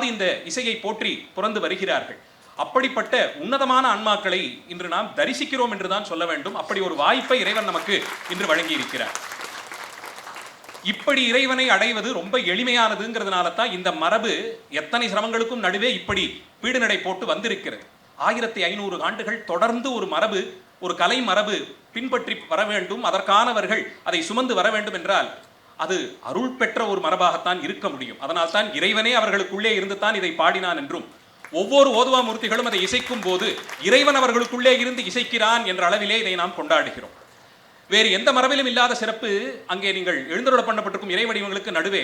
விடாது இந்த இசையை போற்றி புரந்து வருகிறார்கள். அப்படிப்பட்ட உன்னதமான ஆன்மாக்களை இன்று நாம் தரிசிக்கிறோம் என்றுதான் சொல்ல வேண்டும். அப்படி ஒரு வாய்ப்பை இறைவன் நமக்கு இன்று வழங்கி இருக்கிறார். இப்படி இறைவனை அடைவது ரொம்ப எளிமையானதுங்கிறதுனால தான் இந்த மரபு எத்தனை சிரமங்களுக்கும் நடுவே இப்படி பீடுநடை போட்டு வந்திருக்கிறது. 1500 ஆண்டுகள் தொடர்ந்து ஒரு மரபு, ஒரு கலை மரபு பின்பற்றி வர வேண்டும், அதற்கானவர்கள் அதை சுமந்து வர வேண்டும் என்றால் அது அருள் பெற்ற ஒரு மரபாகத்தான் இருக்க முடியும். அதனால் தான் இறைவனே அவர்களுக்குள்ளே இருந்து தான் இதை பாடினான் என்றும், ஒவ்வொரு ஓதுவா மூர்த்திகளும் அதை இசைக்கும் போது இறைவன் அவர்களுக்குள்ளே இருந்து இசைக்கிறான் என்ற அளவிலே இதை நாம் கொண்டாடுகிறோம். வேறு எந்த மரபிலும் இல்லாத சிறப்பு அங்கே நீங்கள் எழுந்தருள பண்ணப்பட்டிருக்கும் இறை வடிவங்களுக்கு நடுவே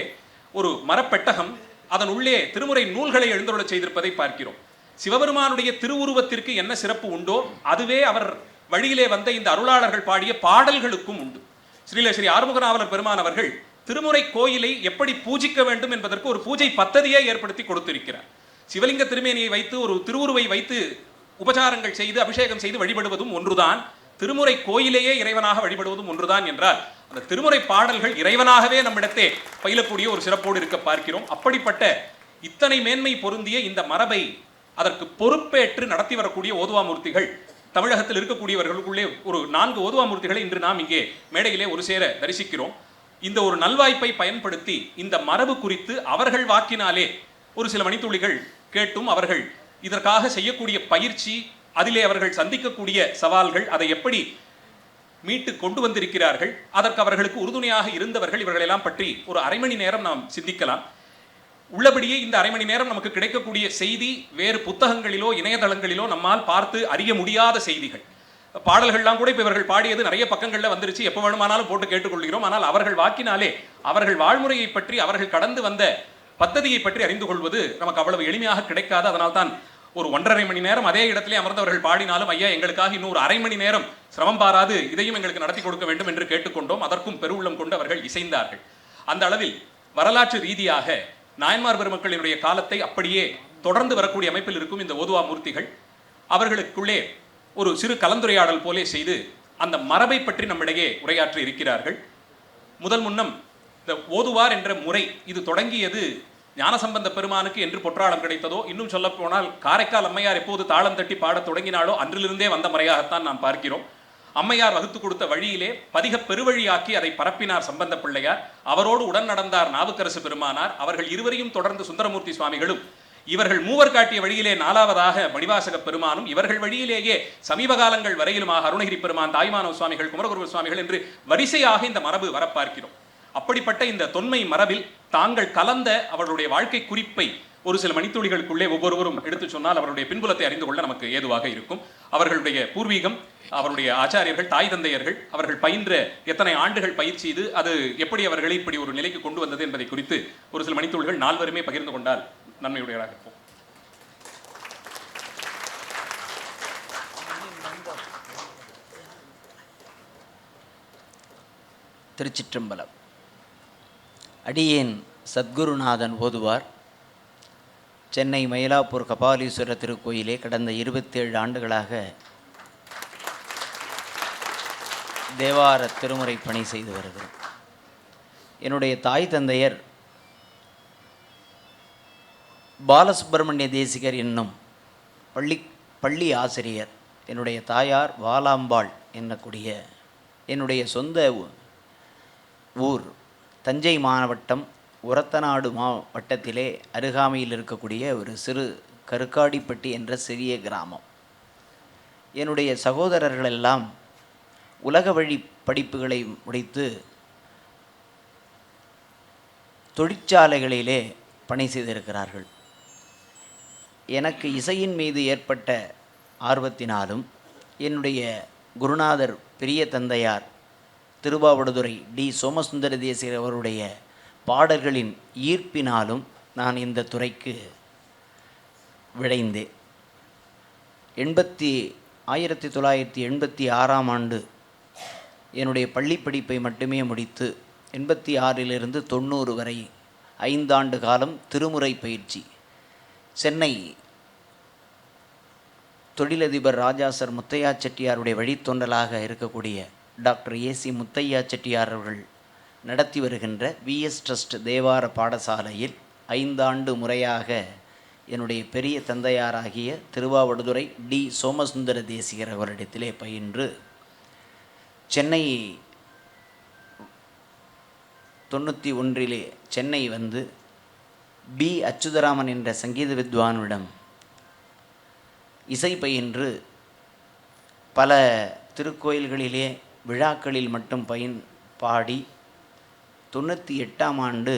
ஒரு மரப்பெட்டகம், அதன் உள்ளே திருமுறை நூல்களை எழுந்தருள செய்திருப்பதை பார்க்கிறோம். சிவபெருமானுடைய திருவுருவத்திற்கு என்ன சிறப்பு உண்டோ அதுவே அவர் வழியிலே வந்த இந்த அருளாளர்கள் பாடிய பாடல்களுக்கும் உண்டு. ஸ்ரீ ஆறுமுகநாவலர் பெருமான் அவர்கள் திருமுறை கோயிலை எப்படி பூஜிக்க வேண்டும் என்பதற்கு ஒரு பூஜை பத்ததியை ஏற்படுத்தி கொடுத்திருக்கிறார். சிவலிங்க திருமேனியை வைத்து ஒரு திருவுருவை வைத்து உபசாரங்கள் செய்து அபிஷேகம் செய்து வழிபடுவதும் ஒன்றுதான், திருமுறை கோயிலேயே இறைவனாக வழிபடுவதும் ஒன்றுதான் என்றால் அந்த திருமுறை பாடல்கள் இறைவனாகவே நம்மிடத்தே பயிலக்கூடிய ஒரு சிறப்போடு இருக்க பார்க்கிறோம். அப்படிப்பட்ட இத்தனை மேன்மை பொருந்திய இந்த மரபை அதற்கு பொறுப்பேற்று நடத்தி வரக்கூடிய ஓதுவாமூர்த்திகள் தமிழகத்தில் இருக்கக்கூடியவர்களுக்குள்ளே ஒரு 4 ஓதுவாமூர்த்திகளை இன்று நாம் இங்கே மேடையிலே ஒரு சேர தரிசிக்கிறோம். இந்த ஒரு நல்வாய்ப்பை பயன்படுத்தி இந்த மரபு குறித்து அவர்கள் வாக்கினாலே ஒரு சில மணித்துளிகள் கேட்டும், அவர்கள் இதற்காக செய்யக்கூடிய பயிற்சி, அதிலே அவர்கள் சந்திக்கக்கூடிய சவால்கள், அதை எப்படி மீட்டு கொண்டு வந்திருக்கிறார்கள், அதற்கு அவர்களுக்கு உறுதுணையாக இருந்தவர்கள், இவர்களெல்லாம் பற்றி ஒரு அரை மணி நேரம் நாம் சிந்திக்கலாம். உள்ளபடியே இந்த அரை மணி நேரம் நமக்கு கிடைக்கக்கூடிய செய்தி வேறு புத்தகங்களிலோ இணையதளங்களிலோ நம்மால் பார்த்து அறிய முடியாத செய்திகள். பாடல்கள்லாம் கூட இப்போ இவர்கள் பாடியது நிறைய பக்கங்களில் வந்துருச்சு, எப்போ வேணுமானாலும் போட்டு கேட்டுக்கொள்கிறோம். ஆனால் அவர்கள் வாக்கினாலே அவர்கள் வாழ்முறையை பற்றி, அவர்கள் கடந்து வந்த பദ്ധதியை பற்றி அறிந்து கொள்வது நமக்கு அவ்வளவு எளிமையாக கிடைக்காது. அதனால் தான் ஒரு 1.5 மணி நேரம் அதே இடத்திலே அமர்ந்தவர்கள் பாடினாலும், ஐயா எங்களுக்காக இன்னும் ஒரு அரை மணி நேரம் சிரமம் பாராது இதையும் எங்களுக்கு நடத்தி கொடுக்க வேண்டும் என்று கேட்டுக்கொண்டோம். அதற்கும் பெருவுள்ளம் கொண்டு அவர்கள் இசைந்தார்கள். அந்த அளவில் வரலாற்று ரீதியாக நாயன்மார் பெருமக்களினுடைய காலத்தை அப்படியே தொடர்ந்து வரக்கூடிய அமைப்பில் இருக்கும் இந்த ஓதுவா மூர்த்திகள் அவர்களுக்குள்ளே ஒரு சிறு கலந்துரையாடல் போலே செய்து அந்த மரபை பற்றி நம்மிடையே உரையாற்றி இருக்கிறார்கள். முதல் முன்னம் இந்த ஓதுவார் என்ற முறை இது தொடங்கியது ஞானசம்பந்த பெருமானுக்கு என்று பொற்றாளம் கிடைத்ததோ, இன்னும் சொல்ல போனால் காரைக்கால் அம்மையார் எப்போது தாளம் தட்டி பாடத் தொடங்கினாலோ அன்றிலிருந்தே வந்த முறையாகத்தான் நாம் பார்க்கிறோம். அம்மையார் வகுத்து கொடுத்த வழியிலே பதிக பெருவழியாக்கி அதை பரப்பினார் சம்பந்த பிள்ளையார். அவரோடு உடன் நடந்தார் நாவுக்கரசு பெருமானார். அவர்கள் இருவரையும் தொடர்ந்து சுந்தரமூர்த்தி சுவாமிகளும், இவர்கள் மூவர் காட்டிய வழியிலே 4வதாக மணிவாசக பெருமானும், இவர்கள் வழியிலேயே சமீப காலங்கள் வரையிலுமாக அருணகிரி பெருமான், தாய்மானவ சுவாமிகள், குமரகுரு சுவாமிகள் என்று வரிசையாக இந்த மரபு வரப்பார்க்கிறோம். அப்படிப்பட்ட இந்த தொன்மை மரபில் தாங்கள் கலந்த அவர்களுடைய வாழ்க்கை குறிப்பை ஒரு சில மணித்துளிகளுக்குள்ளே ஒவ்வொருவரும் எடுத்து சொன்னால் அவருடைய பின்புலத்தை அறிந்து கொள்ள நமக்கு ஏதுவாக இருக்கும். அவர்களுடைய பூர்வீகம், அவருடைய ஆச்சாரியர்கள், தாய் தந்தையர்கள், அவர்கள் பயின்ற எத்தனை ஆண்டுகள் பயிற்சி, இது அது எப்படி அவர்களை இப்படி ஒரு நிலைக்கு கொண்டு வந்தது என்பதை குறித்து ஒரு சில மணித்துளிகள் 4 பகிர்ந்து கொண்டால் நன்மையுடையதாக இருக்கும். திருச்சிற்றம்பலம். அடியேன் சத்குருநாதன் ஓதுவார். சென்னை மயிலாப்பூர் கபாலீஸ்வரர் திருக்கோயிலே கடந்த 27 ஆண்டுகளாக தேவார திருமுறை பணி செய்து வருகிறேன். என்னுடைய தாய் தந்தையர் பாலசுப்பிரமணிய தேசிகர் என்னும் பள்ளி ஆசிரியர். என்னுடைய தாயார் வாலாம்பாள் என்னக்கூடிய என்னுடைய சொந்த ஊர் தஞ்சை மாவட்டம் உரத்தநாடு மாவட்டத்திலே அருகாமையில் இருக்கக்கூடிய ஒரு சிறு கருக்காடிப்பட்டி என்ற சிறிய கிராமம். என்னுடைய சகோதரர்களெல்லாம் உலக வழி படிப்புகளை முடித்து தொழிற்சாலைகளிலே பணி செய்திருக்கிறார்கள். எனக்கு இசையின் மீது ஏற்பட்ட ஆர்வத்தினாலும் என்னுடைய குருநாதர் பெரிய தந்தையார் திருவாவடுதுறை டி சோமசுந்தர தேசிகர் அவருடைய பாடல்களின் ஈர்ப்பினாலும் நான் இந்த துறைக்கு விழைந்தேன். 1986ஆம் ஆண்டு என்னுடைய பள்ளி படிப்பை மட்டுமே முடித்து 86லிருந்து 90 வரை 5 ஆண்டு காலம் திருமுறை பயிற்சி சென்னை தொழிலதிபர் ராஜாசர் முத்தையா செட்டியாருடைய வழித்தொண்டலாக இருக்கக்கூடிய டாக்டர் ஏசி முத்தையா செட்டியார் அவர்கள் நடத்தி வருகின்ற விஎஸ் ட்ரஸ்ட் தேவார பாடசாலையில் 5 ஆண்டு முறையாக என்னுடைய பெரிய தந்தையாராகிய திருவாவடுதுறை டி சோமசுந்தர தேசிகர் அவரிடத்திலே பயின்று சென்னை 91 சென்னை வந்து பி அச்சுதராமன் என்ற சங்கீத வித்வானிடம் இசை பயின்று பல திருக்கோயில்களிலே விழாக்களில் மட்டும் பாடி 98ஆம் ஆண்டு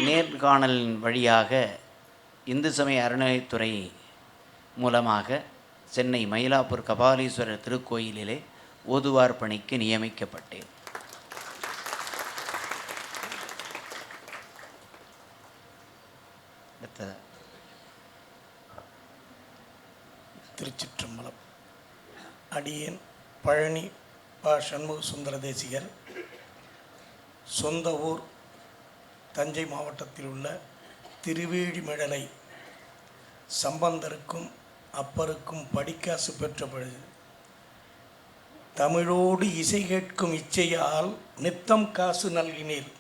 நேர்காணலின் வழியாக இந்து சமய அறநிலைத்துறை மூலமாக சென்னை மயிலாப்பூர் கபாலீஸ்வரர் திருக்கோயிலிலே ஓதுவார் பணிக்கு நியமிக்கப்பட்டேன். திருச்சிற்றம்பலம். அடியேன் பழனி ப. சண்முக சுந்தர தேசிகர். சொந்த ஊர் தஞ்சை மாவட்டத்தில் உள்ள திருவேழிமிழலை. சம்பந்தருக்கும் அப்பருக்கும் படிக்காசு பெற்ற பொழுது தமிழோடு இசை கேட்கும் இச்சையால் நித்தம் காசு நல்கினீர்.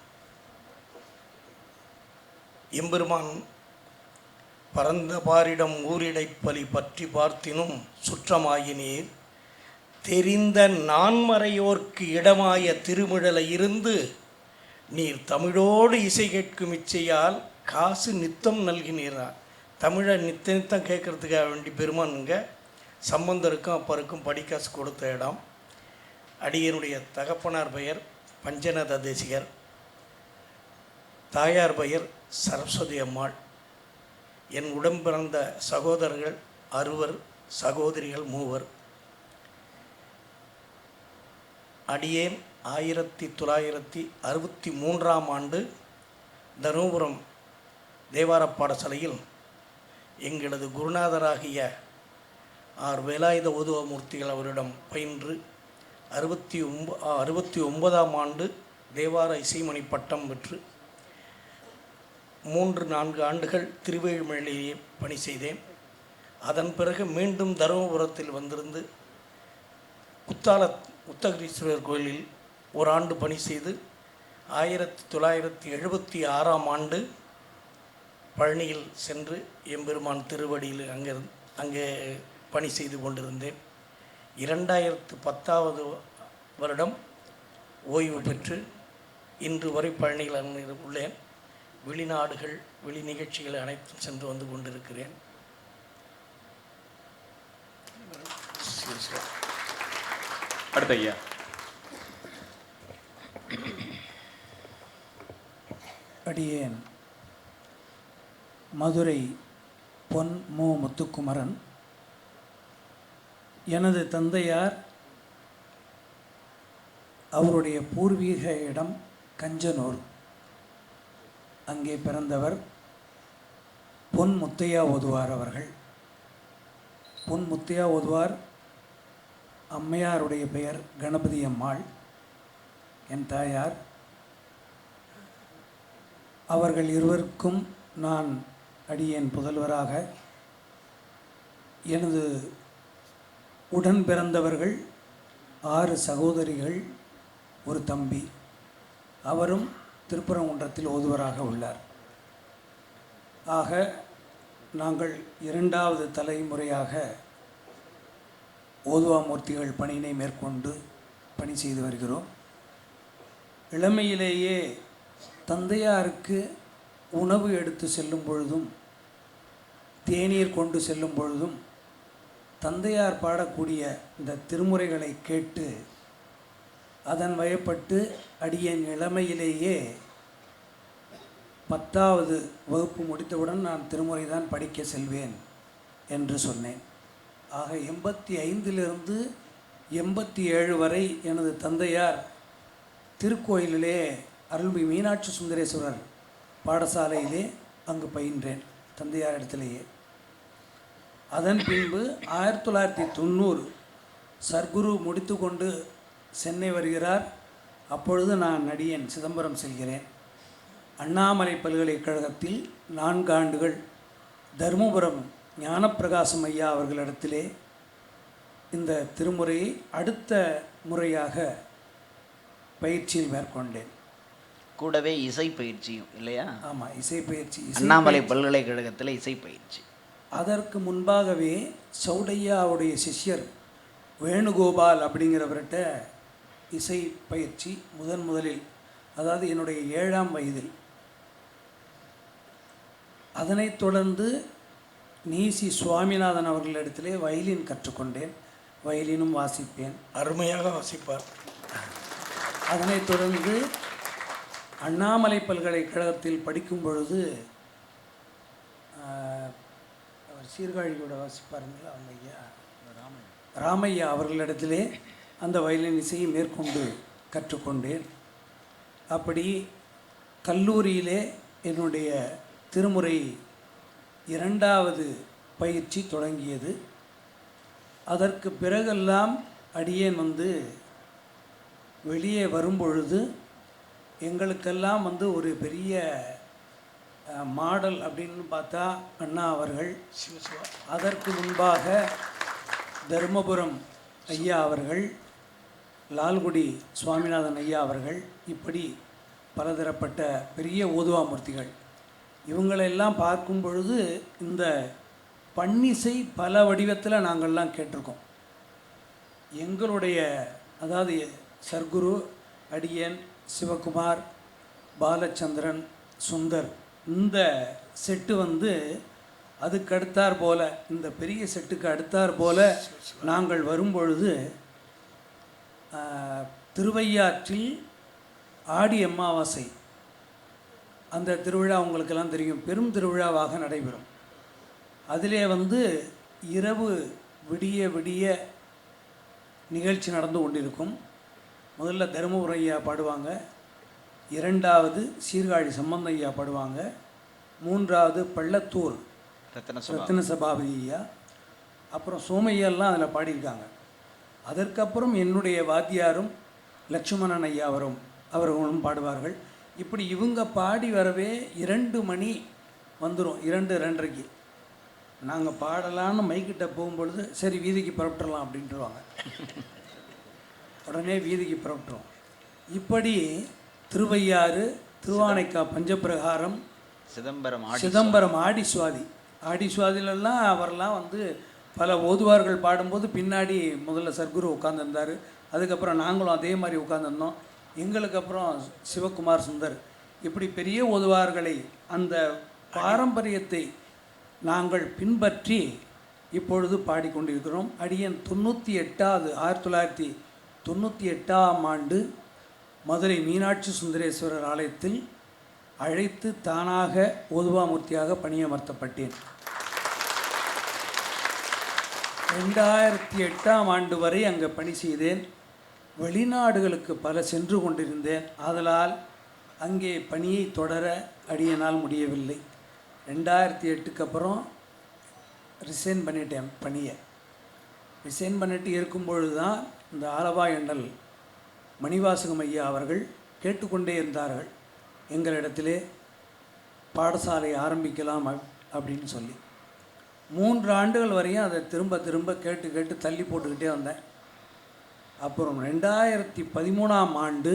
எம்பெருமான் பரந்த பாரிடம் ஊரிடைப்பலி பற்றி பார்த்தினும் சுற்றமாயினீர். தெரிந்த நான்மறையோர்க்கு இடமாய திருமிழலை இருந்து நீர் தமிழோடு இசை கேட்கும் இச்சையால் காசு நித்தம் நல்கினீரா. தமிழை நித்தம் கேட்கறதுக்காக வேண்டி பெருமானுங்க சம்பந்தருக்கும் அப்பருக்கும் படிக்காசு கொடுத்த இடம். அடியனுடைய தகப்பனார் பெயர் பஞ்சநத தேசிகர், தாயார் பெயர் சரஸ்வதி அம்மாள். என் உடன் பிறந்த சகோதரர்கள் 60, சகோதரிகள் 3. அடியேன் 1963ஆம் ஆண்டு தருமபுரம் தேவார பாடசாலையில் எங்களது குருநாதராகிய ஆர் வேலாயுத ஓதுவமூர்த்திகள் அவரிடம் பயின்று 69ஆம் ஆண்டு தேவார இசைமணி பட்டம் பெற்று 3-4 ஆண்டுகள் திருவேழிமிழலையே பணி செய்தேன். அதன் பிறகு மீண்டும் தருமபுரத்தில் வந்திருந்து உத்தகிரீஸ்வரர் கோயிலில் 1 ஆண்டு பணி செய்து 1976ஆம் ஆண்டு பழனியில் சென்று எம்பெருமான் திருவடியில் அங்கே பணி செய்து கொண்டிருந்தேன். 2010ஆவது வருடம் ஓய்வு பெற்று இன்று வரை பழனியில் உள்ளேன். வெளிநாடுகள் வெளி நிகழ்ச்சிகள் அனைத்தும் சென்று வந்து கொண்டிருக்கிறேன். அடுத்த ஐயா. அடியேன் மதுரை பொன் மு. முத்துக்குமரன். எனது தந்தையார் அவருடைய பூர்வீக இடம் கஞ்சனூர். அங்கே பிறந்தவர் பொன் முத்தையா ஓதுவார் அவர்கள். பொன் முத்தையா ஓதுவார் அம்மையாருடைய பெயர் கணபதி அம்மாள், என் தாயார். அவர்கள் இருவருக்கும் நான் அடியேன் புதல்வராக. எனது உடன் பிறந்தவர்கள் 6 சகோதரிகள், ஒரு தம்பி. அவரும் திருப்பரங்குன்றத்தில் ஓதுவராக உள்ளார். ஆக நாங்கள் 2வது தலைமுறையாக ஓதுவாமூர்த்திகள் பணியினை மேற்கொண்டு பணி செய்து வருகிறோம். இளமையிலேயே தந்தையாருக்கு உணவு எடுத்து செல்லும் பொழுதும் தேநீர் கொண்டு செல்லும் பொழுதும் தந்தையார் பாடக்கூடிய இந்த திருமுறைகளை கேட்டு அதன் வயப்பட்டு அடியேன் இளமையிலேயே 10வது வகுப்பு முடித்தவுடன் நான் திருமுறை தான் படிக்க செல்வேன் என்று சொன்னேன். ஆக 85லிருந்து 87 வரை எனது தந்தையார் திருக்கோயிலிலே அருள்மிகு மீனாட்சி சுந்தரேஸ்வரர் பாடசாலையிலே அங்கு பயின்றேன், தந்தையார் இடத்திலேயே. அதன் பின்பு 1990 சர்க்குரு முடித்து கொண்டு சென்னை வருகிறார். அப்பொழுது நான் அடியேன் சிதம்பரம் செல்கிறேன். அண்ணாமலை பல்கலைக்கழகத்தில் 4 ஆண்டுகள் தருமபுரம் ஞானப்பிரகாசம் ஐயா அவர்களிடத்திலே இந்த திருமுறையை அடுத்த முறையாக பயிற்சியில் மேற்கொண்டேன். கூடவே இசை பயிற்சியும் இல்லையா? ஆமாம், இசைப்பயிற்சி. அண்ணாமலை பல்கலைக்கழகத்தில் இசை பயிற்சி. அதற்கு முன்பாகவே சௌடையாவுடைய சிஷ்யர் வேணுகோபால் அப்படிங்கிறவர்கிட்ட இசை பயிற்சி முதலில், அதாவது என்னுடைய 7ஆம் வயதில். அதனைத் தொடர்ந்து நீசி சுவாமிநாதன் அவர்களிடத்திலே வயலின் கற்றுக்கொண்டேன். வயலினும் வாசிப்பேன், அருமையாக வாசிப்பார். அதனைத் தொடர்ந்து அண்ணாமலை பல்கலைக்கழகத்தில் படிக்கும் பொழுது அவர் சீர்காழி கூட வாசிப்பாருங்களா அவங்க ஐயா ராமையா அவர்களிடத்திலே அந்த வயலின் இசையை மேற்கொண்டு கற்றுக்கொண்டேன். அப்படி கல்லூரியிலே என்னுடைய திருமுறை 2வது பயிற்சி தொடங்கியது. அதற்கு பிறகெல்லாம் அடியேன் வெளியே வரும்பொழுது எங்களுக்கெல்லாம் ஒரு பெரிய மாடல் அப்படின்னு பார்த்தா அண்ணா அவர்கள், அதற்கு முன்பாக தர்மபுரம் ஐயா அவர்கள், லால்குடி சுவாமிநாதன் ஐயா அவர்கள், இப்படி பலதரப்பட்ட பெரிய ஓதுவாமூர்த்திகள், இவங்களெல்லாம் பார்க்கும் பொழுது இந்த பன்னிசை பல வடிவத்தில் நாங்கள்லாம் கேட்டிருக்கோம். எங்களுடைய அதாவது சர்க்குரு, அடியன், சிவகுமார், பாலச்சந்திரன், சுந்தர், இந்த செட்டு அதுக்கு அடுத்தார் போல், இந்த பெரிய செட்டுக்கு அடுத்தார் போல் நாங்கள் வரும்பொழுது திருவையாற்றில் ஆடி அமாவாசை, அந்த திருவிழா உங்களுக்கெல்லாம் தெரியும், பெரும் திருவிழாவாக நடைபெறும். அதிலே இரவு விடிய விடிய நிகழ்ச்சி நடந்து கொண்டிருக்கும். முதல்ல தருமபுரம் ஐயா பாடுவாங்க, 2வது சீர்காழி சம்பந்த ஐயா பாடுவாங்க, 3வது பள்ளத்தூர் ரத்தின சபாபதி ஐயா, அப்புறம் சோமையெல்லாம் அதில் பாடியிருக்காங்க. அதற்கப்புறம் என்னுடைய வாத்தியாரும் லட்சுமணன் ஐயா அவர்களும் பாடுவார்கள். இப்படி இவங்க பாடி வரவே 2 மணி வந்துடும், 2:30க்கு. நாங்கள் பாடலான்னு மைக்கிட்ட போகும்பொழுது சரி வீதிக்கு புறப்பட்டுடலாம் அப்படின்ட்டுருவாங்க. உடனே வீதிக்கு புறப்பட்டுருவோம். இப்படி திருவையாறு, திருவானைக்கா பஞ்சப்பிரகாரம், சிதம்பரம் ஆடி சுவாதிலெல்லாம் அவரெல்லாம் பல ஓதுவார்கள் பாடும்போது பின்னாடி முதல்ல சர்க்குரு உட்காந்துருந்தார். அதுக்கப்புறம் நாங்களும் அதே மாதிரி உட்காந்துருந்தோம். எங்களுக்கு அப்புறம் சிவகுமார், சுந்தர், இப்படி பெரிய ஓதுவார்களை அந்த பாரம்பரியத்தை நாங்கள் பின்பற்றி இப்பொழுது பாடிக்கொண்டிருக்கிறோம். அடியன் 1998ஆம் ஆண்டு மதுரை மீனாட்சி சுந்தரேஸ்வரர் ஆலயத்தில் அழைத்து தானாக ஓதுவாமூர்த்தியாக பணியமர்த்தப்பட்டேன். 2008ஆம் ஆண்டு வரை அங்கே பணி செய்தேன். வெளிநாடுகளுக்கு பல சென்று கொண்டிருந்தேன். ஆதலால் அங்கே பணியை தொடர அடியனால் முடியவில்லை. 2008க்கு அப்புறம் ரிசைன் பண்ணிட்டேன் பணியை. ரிசைன் பண்ணிட்டு இருக்கும்பொழுது தான் இந்த ஆலவாய் அண்ணல் மணிவாசகம் ஐயா அவர்கள் கேட்டுக்கொண்டே இருந்தார்கள், எங்களிடத்திலே பாடசாலை ஆரம்பிக்கலாம் அப்படின்னு சொல்லி. 3 ஆண்டுகள் வரையும் அதை திரும்ப கேட்டு தள்ளி போட்டுக்கிட்டே வந்தேன். அப்புறம் 2013ஆம் ஆண்டு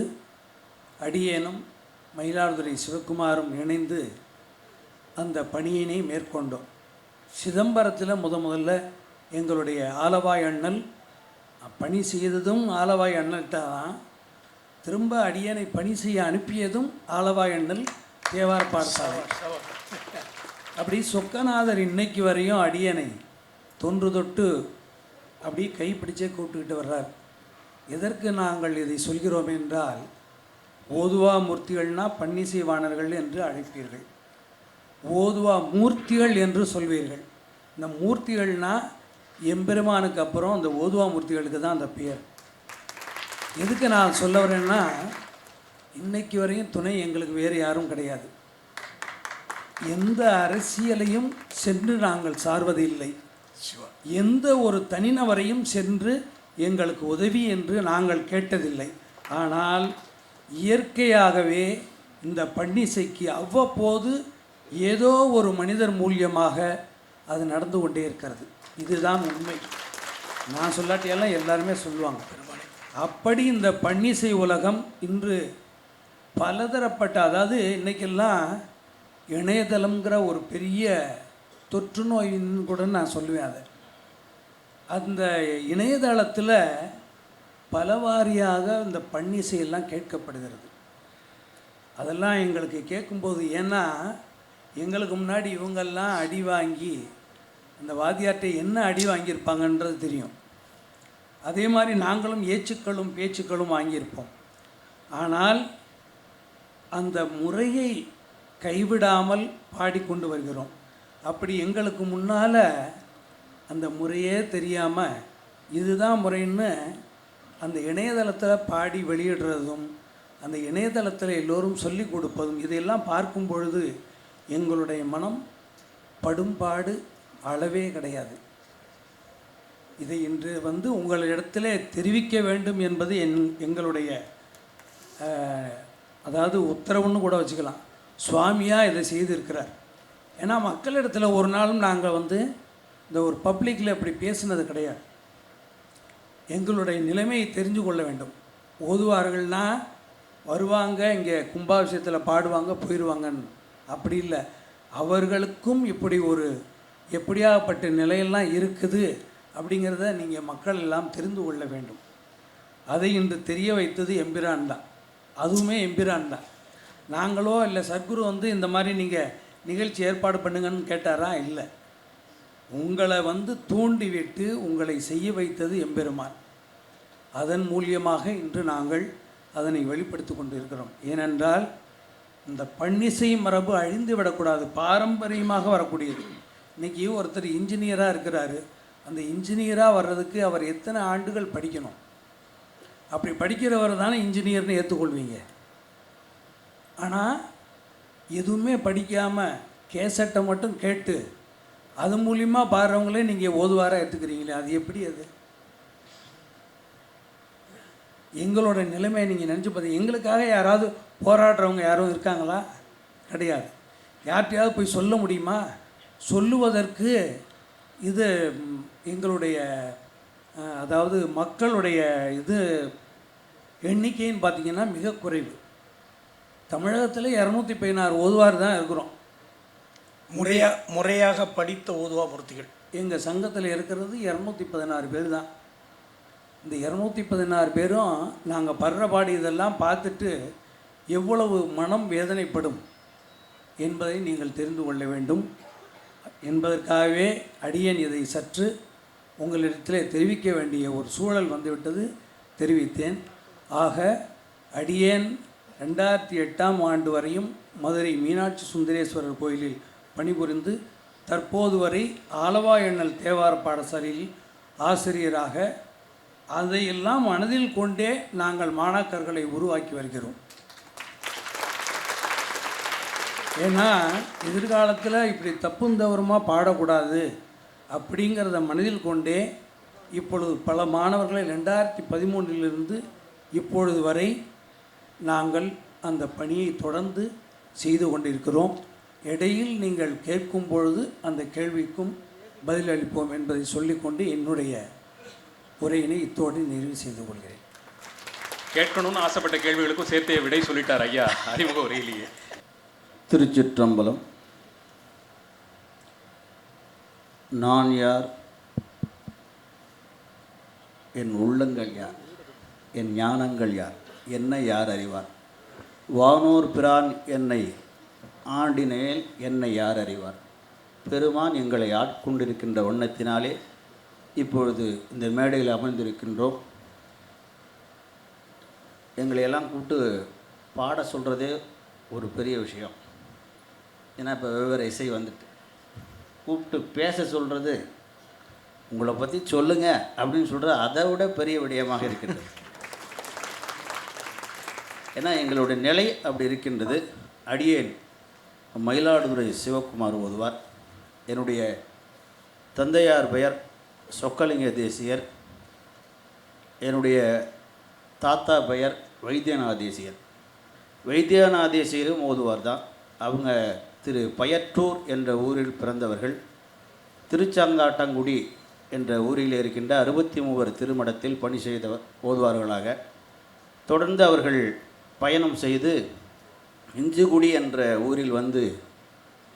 அடியேனும் மயிலாடுதுறை சிவகுமாரும் இணைந்து அந்த பணியினை மேற்கொண்டோம். சிதம்பரத்தில் முதல்ல எங்களுடைய ஆலவாய் அண்ணல் பணி செய்ததும் ஆலவாய் அண்ணல்கிட்ட தான். திரும்ப அடியனை பணி செய்ய அனுப்பியதும் ஆலவாய் அண்ணல் தேவார பாடசாலை. அப்படி சொக்கநாதர் இன்னைக்கு வரையும் அடியனை தொன்று தொட்டு அப்படி கைப்பிடிச்சே கூப்பிட்டுக்கிட்டு வர்றார். எதற்கு நாங்கள் இதை சொல்கிறோம் என்றால், ஓதுவா மூர்த்திகள்னா பன்னிசைவாணர்கள் என்று அழைப்பீர்கள், ஓதுவா மூர்த்திகள் என்று சொல்வீர்கள். இந்த மூர்த்திகள்னா எம்பெருமானுக்கு அப்புறம் அந்த ஓதுவா மூர்த்திகளுக்கு தான் அந்த பெயர். எதுக்கு நான் சொல்ல வரேன்னா, இன்னைக்கு வரையும் துணை எங்களுக்கு வேறு யாரும் கிடையாது. எந்த அரசியலையும் சென்று நாங்கள் சார்வதில்லை. எந்த ஒரு தனிநபரையும் சென்று எங்களுக்கு உதவி என்று நாங்கள் கேட்டதில்லை. ஆனால் இயற்கையாகவே இந்த பன்னிசைக்கு அவ்வப்போது ஏதோ ஒரு மனிதர் மூலியமாக அது நடந்து கொண்டே இருக்கிறது. இதுதான் உண்மை. நான் சொல்லாட்டியெல்லாம் எல்லாருமே சொல்லுவாங்க. அப்படி இந்த பன்னிசை உலகம் இன்று பலதரப்பட்ட, அதாவது இன்றைக்கெல்லாம் இணையதளம்ங்கிற ஒரு பெரிய தொற்று நோயின்னு கூட நான் சொல்லுவேன். அதை அந்த இணையதளத்தில் பலவாரியாக இந்த பன்னிசையெல்லாம் கேட்கப்படுகிறது. அதெல்லாம் எங்களுக்கு கேட்கும்போது, ஏன்னா எங்களுக்கு முன்னாடி இவங்கெல்லாம் அடி வாங்கி அந்த வாத்தியார்ட்டை என்ன அடி வாங்கியிருப்பாங்கன்றது தெரியும். அதே மாதிரி நாங்களும் ஏச்சுக்களும் பேச்சுக்களும் வாங்கியிருப்போம். ஆனால் அந்த முறையை கைவிடாமல் பாடிக்கொண்டு வருகிறோம். அப்படி எங்களுக்கு முன்னால் அந்த முறையே தெரியாமல் இதுதான் முறைன்னு அந்த இணையதளத்தில் பாடி வெளியிடுறதும், அந்த இணையதளத்தில் எல்லோரும் சொல்லிக் கொடுப்பதும், இதையெல்லாம் பார்க்கும் பொழுது எங்களுடைய மனம் படும்பாடு அளவே கிடையாது. இதை இன்று உங்களிடத்திலே தெரிவிக்க வேண்டும் என்பது எங்களுடைய அதாவது உத்தரவுன்னு கூட வச்சுக்கலாம். சுவாமியாக இதை செய்திருக்கிறார். ஏன்னா மக்களிடத்தில் ஒரு நாளும் நாங்கள் இந்த ஒரு பப்ளிக்கில் இப்படி பேசினது கிடையாது. எங்களுடைய நிலைமையை தெரிஞ்சு கொள்ள வேண்டும். ஓதுவார்கள்னா வருவாங்க, இங்கே கும்பாபிஷேகத்தில் பாடுவாங்க, போயிடுவாங்கன்னு. அப்படி இல்லை. அவர்களுக்கும் இப்படி ஒரு எப்படியாப்பட்ட நிலையெல்லாம் இருக்குது அப்படிங்கிறத நீங்கள் மக்கள் எல்லாம் தெரிந்து கொள்ள வேண்டும். அதை இன்று தெரிய வைத்தது எம்பிரான் தான். அதுவுமே எம்பிரான் தான். நாங்களோ இல்லை சத்குரு இந்த மாதிரி நீங்கள் நிகழ்ச்சி ஏற்பாடு பண்ணுங்கன்னு கேட்டாரா? இல்லை. உங்களை தூண்டிவிட்டு உங்களை செய்ய வைத்தது எம்பெருமான். அதன் மூலியமாக இன்று நாங்கள் அதனை வெளிப்படுத்தி கொண்டு இருக்கிறோம். ஏனென்றால் இந்த பன்னிசை மரபு அழிந்து விடக்கூடாது. பாரம்பரியமாக வரக்கூடியது. இன்றைக்கி ஒருத்தர் இன்ஜினியராக இருக்கிறாரு. அந்த இன்ஜினியராக வர்றதுக்கு அவர் எத்தனை ஆண்டுகள் படிக்கணும்? அப்படி படிக்கிறவர் தானே இன்ஜினியர்னு ஏற்றுக்கொள்வீங்க. ஆனால் எதுவுமே படிக்காமல் கேசட்டை மட்டும் கேட்டு அது மூலிமா பாடுறவங்களே நீங்கள் ஓதுவாராக ஏற்றுக்கிறீங்களே, அது எப்படி? அது எங்களோட நிலைமையை நீங்கள் நினச்சி பார்த்தீங்க. எங்களுக்காக யாராவது போராடுறவங்க யாரும் இருக்காங்களா? கிடையாது. யார்கிட்டையாவது போய் சொல்ல முடியுமா? சொல்லுவதற்கு இது எங்களுடைய அதாவது மக்களுடைய எண்ணிக்கைன்னு பார்த்திங்கன்னா மிக குறைவு. தமிழகத்தில் 216 ஓதுவார் தான் இருக்கிறோம். முறையாக படித்த ஓதுவா மூர்த்திகள் எங்கள் சங்கத்தில் இருக்கிறது 216 பேர் தான். இந்த 216 பேரும் நாங்கள் படுற பாடி இதெல்லாம் பார்த்துட்டு எவ்வளவு மனம் வேதனைப்படும் என்பதை நீங்கள் தெரிந்து கொள்ள வேண்டும் என்பதற்காகவே அடியேன் இதை சற்று உங்களிடத்தில் தெரிவிக்க வேண்டிய ஒரு சூழல் வந்துவிட்டது. தெரிவித்தேன். ஆக அடியேன் 2008ஆம் ஆண்டு வரையும் மதுரை மீனாட்சி சுந்தரேஸ்வரர் கோயிலில் பணிபுரிந்து தற்போது வரை ஆலவா எண்ணல் தேவார பாடசாலையில் ஆசிரியராக அதையெல்லாம் மனதில் கொண்டே நாங்கள் மாணாக்கர்களை உருவாக்கி வருகிறோம். ஏன்னா எதிர்காலத்தில் இப்படி தப்பும் தவறுமாக பாடக்கூடாது அப்படிங்கிறத மனதில் கொண்டே இப்பொழுது பல மாணவர்களை 2013 இப்பொழுது வரை நாங்கள் அந்த பணியை தொடர்ந்து செய்து கொண்டிருக்கிறோம். இடையில் நீங்கள் கேட்கும் பொழுது அந்த கேள்விக்கும் பதிலளிப்போம் என்பதை சொல்லிக்கொண்டு என்னுடைய உரையினை இத்தோடு நிறைவு செய்து கொள்கிறேன். கேட்கணும்னு ஆசைப்பட்ட கேள்விகளுக்கும் சேர்த்தே விடை சொல்லிட்டார் ஐயா அறிமுக உரையிலேயே. திருச்சிற்றம்பலம். நான் யார்? என் உள்ளங்கள் யார்? என் ஞானங்கள் யார்? என்னை யார் அறிவார்? வானோர் பிரான் என்னை ஆண்டினேல் என்னை யார் அறிவார்? பெருமான் எங்களை ஆட்கொண்டிருக்கின்ற வண்ணத்தினாலே இப்பொழுது இந்த மேடையில் அமர்ந்திருக்கின்றோம். எங்களையெல்லாம் கூப்பிட்டு பாட சொல்கிறதே ஒரு பெரிய விஷயம். ஏன்னா இப்போ வெவ்வேறு இசை வந்துட்டு கூப்பிட்டு பேச சொல்கிறது, உங்களை பற்றி சொல்லுங்கள் அப்படின்னு சொல்கிறது அதை விட பெரிய விடயமாக இருக்கின்றது. ஏன்னா எங்களுடைய நிலை அப்படி இருக்கின்றது. அடியேன் மயிலாடுதுறை சிவகுமார் ஓதுவார். என்னுடைய தந்தையார் பெயர் சொக்கலிங்க தேசியர். என்னுடைய தாத்தா பெயர் வைத்தியநாதேசியர். வைத்தியநாதேசியரும் ஓதுவார் தான். அவங்க திரு பயற்றூர் என்ற ஊரில் பிறந்தவர்கள். திருச்சாங்காட்டங்குடி என்ற ஊரில் இருக்கின்ற 63 திருமடத்தில் பணி செய்தவர் ஓதுவார்களாக. தொடர்ந்து அவர்கள் பயணம் செய்து இஞ்சுகுடி என்ற ஊரில் வந்து